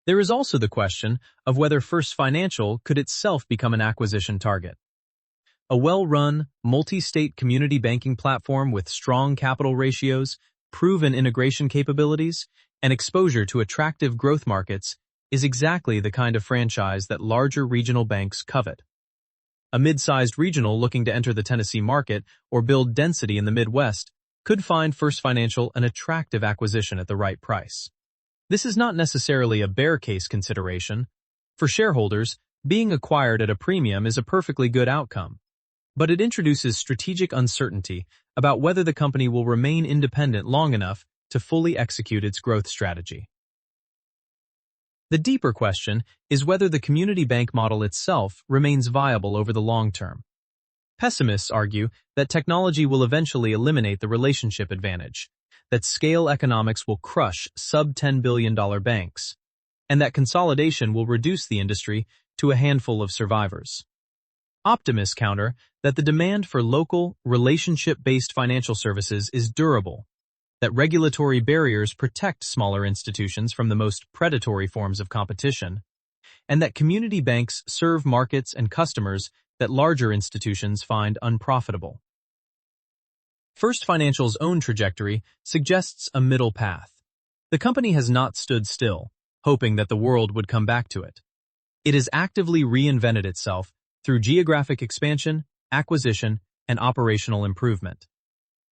B: There is also the question of whether First Financial could itself become an acquisition target. A well-run, multi-state community banking platform with strong capital ratios, proven integration capabilities, and exposure to attractive growth markets is exactly the kind of franchise that larger regional banks covet. A mid-sized regional looking to enter the Tennessee market or build density in the Midwest could find First Financial an attractive acquisition at the right price. This is not necessarily a bear case consideration. For shareholders, being acquired at a premium is a perfectly good outcome, but it introduces strategic uncertainty about whether the company will remain independent long enough to fully execute its growth strategy. The deeper question is whether the community bank model itself remains viable over the long term. Pessimists argue that technology will eventually eliminate the relationship advantage, that scale economics will crush sub-$10 billion banks, and that consolidation will reduce the industry to a handful of survivors. Optimists counter that the demand for local, relationship-based financial services is durable, that regulatory barriers protect smaller institutions from the most predatory forms of competition, and that community banks serve markets and customers that larger institutions find unprofitable. First Financial's own trajectory suggests a middle path. The company has not stood still, hoping that the world would come back to it. It has actively reinvented itself through geographic expansion, acquisition, and operational improvement.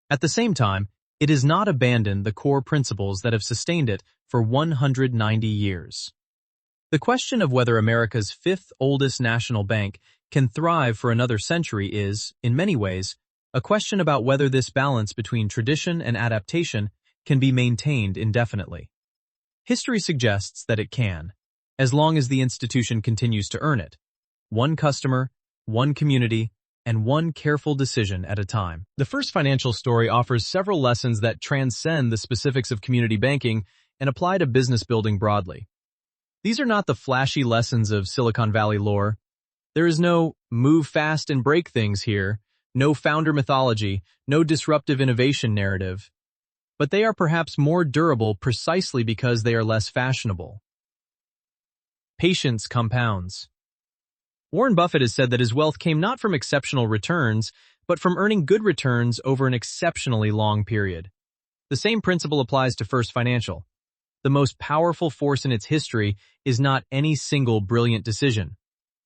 B: At the same time, it has not abandoned the core principles that have sustained it for 190 years. The question of whether America's fifth oldest national bank can thrive for another century is, in many ways, a question about whether this balance between tradition and adaptation can be maintained indefinitely. History suggests that it can, as long as the institution continues to earn it. One customer, one community, and one careful decision at a time. The First Financial story offers several lessons that transcend the specifics of community banking and apply to business building broadly. These are not the flashy lessons of Silicon Valley lore. There is no move fast and break things here, no founder mythology, no disruptive innovation narrative. But they are perhaps more durable precisely because they are less fashionable. Patience compounds. Warren Buffett has said that his wealth came not from exceptional returns, but from earning good returns over an exceptionally long period. The same principle applies to First Financial. The most powerful force in its history is not any single brilliant decision.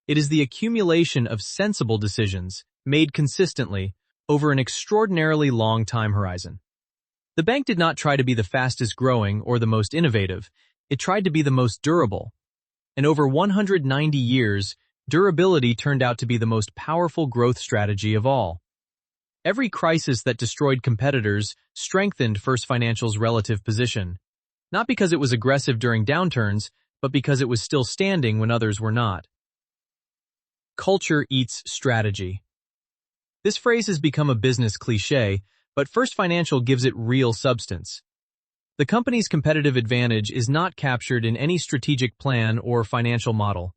B: It is the accumulation of sensible decisions made consistently over an extraordinarily long time horizon. The bank did not try to be the fastest growing or the most innovative. It tried to be the most durable. And over 190 years, durability turned out to be the most powerful growth strategy of all. Every crisis that destroyed competitors strengthened First Financial's relative position, not because it was aggressive during downturns, but because it was still standing when others were not. Culture eats strategy. This phrase has become a business cliché, but First Financial gives it real substance. The company's competitive advantage is not captured in any strategic plan or financial model.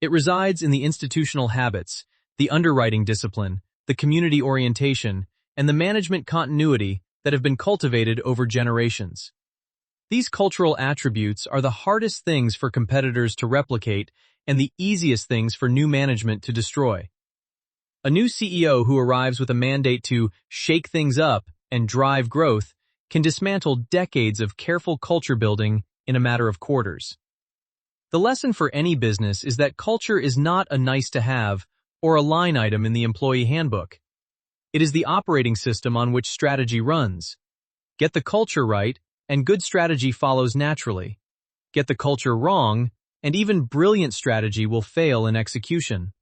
B: It resides in the institutional habits, the underwriting discipline, the community orientation, and the management continuity that have been cultivated over generations. These cultural attributes are the hardest things for competitors to replicate and the easiest things for new management to destroy. A new CEO who arrives with a mandate to shake things up and drive growth can dismantle decades of careful culture building in a matter of quarters. The lesson for any business is that culture is not a nice-to-have or a line item in the employee handbook. It is the operating system on which strategy runs. Get the culture right, and good strategy follows naturally. Get the culture wrong, and even brilliant strategy will fail in execution.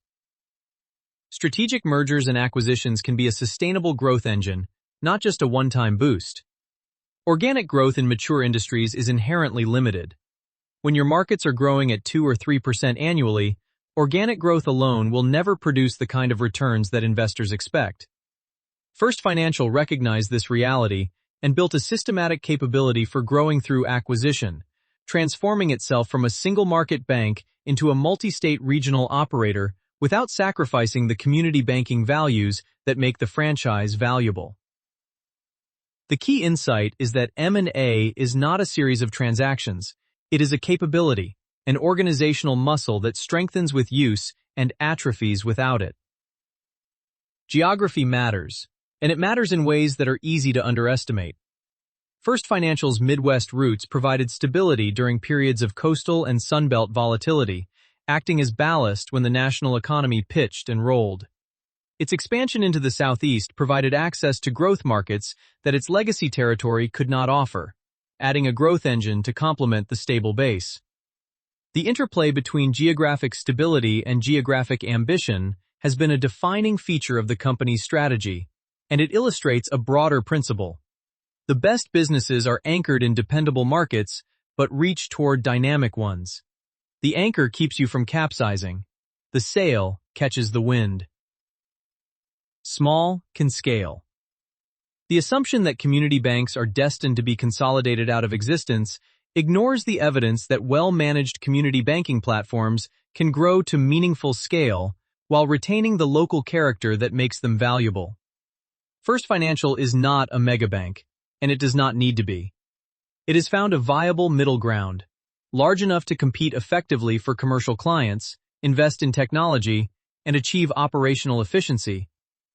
B: Strategic mergers and acquisitions can be a sustainable growth engine, not just a one-time boost. Organic growth in mature industries is inherently limited. When your markets are growing at 2 or 3% annually, organic growth alone will never produce the kind of returns that investors expect. First Financial recognized this reality and built a systematic capability for growing through acquisition, transforming itself from a single market bank into a multi-state regional operator without sacrificing the community banking values that make the franchise valuable. The key insight is that M&A is not a series of transactions. It is a capability, an organizational muscle that strengthens with use and atrophies without it. Geography matters, and it matters in ways that are easy to underestimate. First Financial's Midwest roots provided stability during periods of coastal and Sunbelt volatility, acting as ballast when the national economy pitched and rolled. Its expansion into the Southeast provided access to growth markets that its legacy territory could not offer, adding a growth engine to complement the stable base. The interplay between geographic stability and geographic ambition has been a defining feature of the company's strategy, and it illustrates a broader principle. The best businesses are anchored in dependable markets, but reach toward dynamic ones. The anchor keeps you from capsizing. The sail catches the wind. Small can scale. The assumption that community banks are destined to be consolidated out of existence ignores the evidence that well-managed community banking platforms can grow to meaningful scale while retaining the local character that makes them valuable. First Financial is not a megabank, and it does not need to be. It has found a viable middle ground, large enough to compete effectively for commercial clients, invest in technology, and achieve operational efficiency,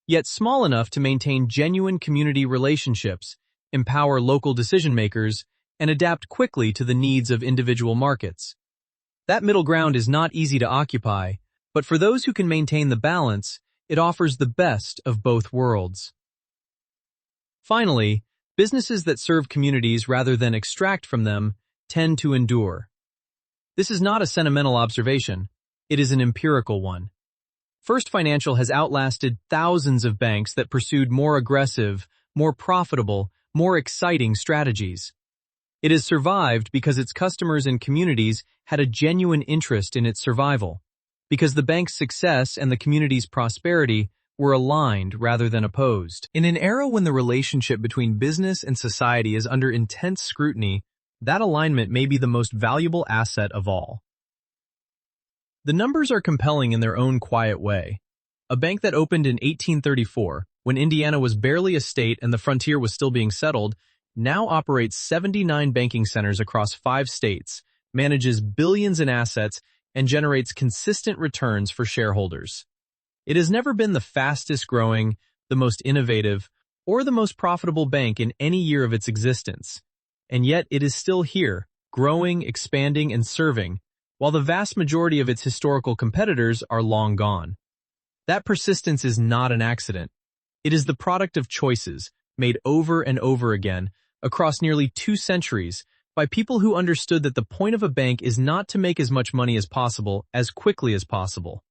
B: yet small enough to maintain genuine community relationships, empower local decision-makers, and adapt quickly to the needs of individual markets. That middle ground is not easy to occupy, but for those who can maintain the balance, it offers the best of both worlds. Finally, businesses that serve communities rather than extract from them tend to endure.
A: This is not a sentimental observation. It is an empirical one. First Financial has outlasted thousands of banks that pursued more aggressive, more profitable, more exciting strategies. It has survived because its customers and communities had a genuine interest in its survival, because the bank's success and the community's prosperity were aligned rather than opposed. In an era when the relationship between business and society is under intense scrutiny, that alignment may be the most valuable asset of all. The numbers are compelling in their own quiet way. A bank that opened in 1834, when Indiana was barely a state and the frontier was still being settled, now operates 79 banking centers across 5 states, manages billions in assets, and generates consistent returns for shareholders. It has never been the fastest growing, the most innovative, or the most profitable bank in any year of its existence. And yet it is still here, growing, expanding, and serving, while the vast majority of its historical competitors are long gone. That persistence is not an accident. It is the product of choices, made over and over again, across nearly 2 centuries, by people who understood that the point of a bank is not to make as much money as possible, as quickly as possible.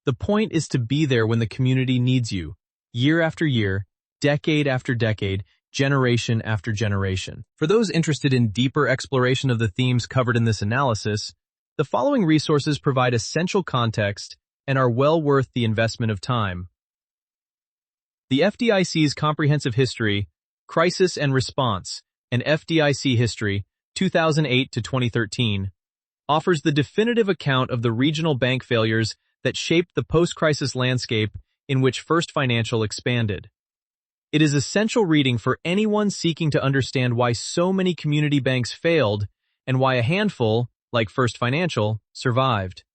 A: The point is to be there when the community needs you, year after year, decade after decade, generation after generation. For those interested in deeper exploration of the themes covered in this analysis, the following resources provide essential context and are well worth the investment of time. The FDIC's Comprehensive History, Crisis and Response, and FDIC History, 2008 to 2013, offers the definitive account of the regional bank failures that shaped the post-crisis landscape in which First Financial expanded. It is essential reading for anyone seeking to understand why so many community banks failed and why a handful, like First Financial, survived.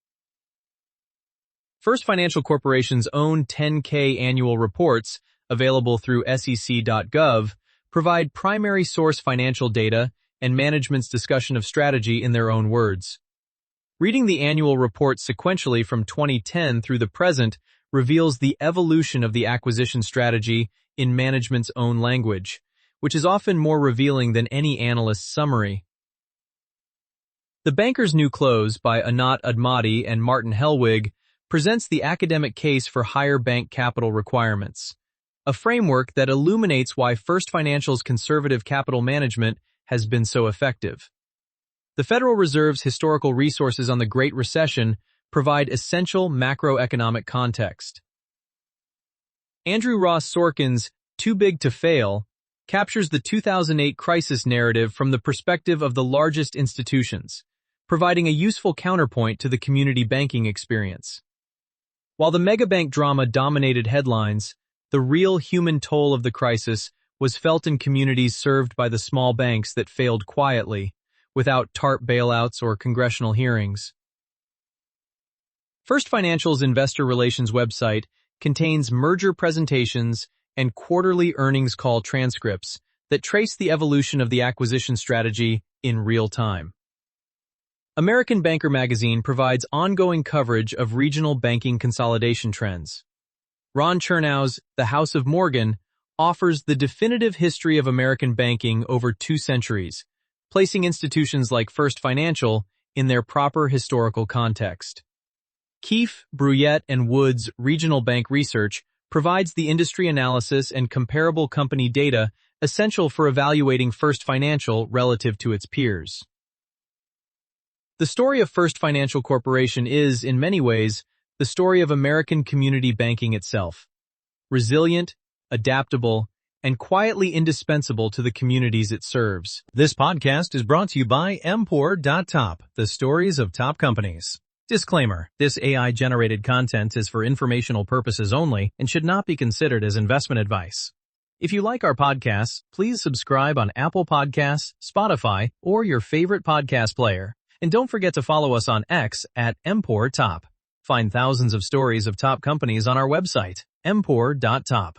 A: First Financial Corporation's own 10K annual reports, available through sec.gov, provide primary source financial data and management's discussion of strategy in their own words. Reading the annual report sequentially from 2010 through the present reveals the evolution of the acquisition strategy in management's own language, which is often more revealing than any analyst's summary. The Banker's New Close by Anat Admati and Martin Hellwig presents the academic case for higher bank capital requirements, a framework that illuminates why First Financial's conservative capital management has been so effective. The Federal Reserve's historical resources on the Great Recession provide essential macroeconomic context. Andrew Ross Sorkin's Too Big to Fail captures the 2008 crisis narrative from the perspective of the largest institutions, providing a useful counterpoint to the community banking experience. While the megabank drama dominated headlines, the real human toll of the crisis was felt in communities served by the small banks that failed quietly, without TARP bailouts or congressional hearings. First Financial's investor relations website contains merger presentations and quarterly earnings call transcripts that trace the evolution of the acquisition strategy in real time. American Banker magazine provides ongoing coverage of regional banking consolidation trends. Ron Chernow's The House of Morgan offers the definitive history of American banking over 2 centuries, placing institutions like First Financial in their proper historical context. Keefe, Bruyette, and Wood's Regional Bank Research provides the industry analysis and comparable company data essential for evaluating First Financial relative to its peers. The story of First Financial Corporation is, in many ways, the story of American community banking itself. Resilient, adaptable, and quietly indispensable to the communities it serves.
B: This podcast is brought to you by Empor.top, the stories of top companies. Disclaimer: this AI-generated content is for informational purposes only and should not be considered as investment advice. If you like our podcasts, please subscribe on Apple Podcasts, Spotify, or your favorite podcast player. And don't forget to follow us on X at Empor.top. Find thousands of stories of top companies on our website, Empor.top.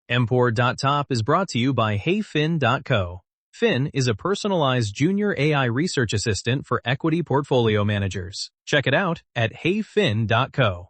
B: Empor.top is brought to you by HeyFin.co. Fin is a personalized junior AI research assistant for equity portfolio managers. Check it out at HeyFin.co.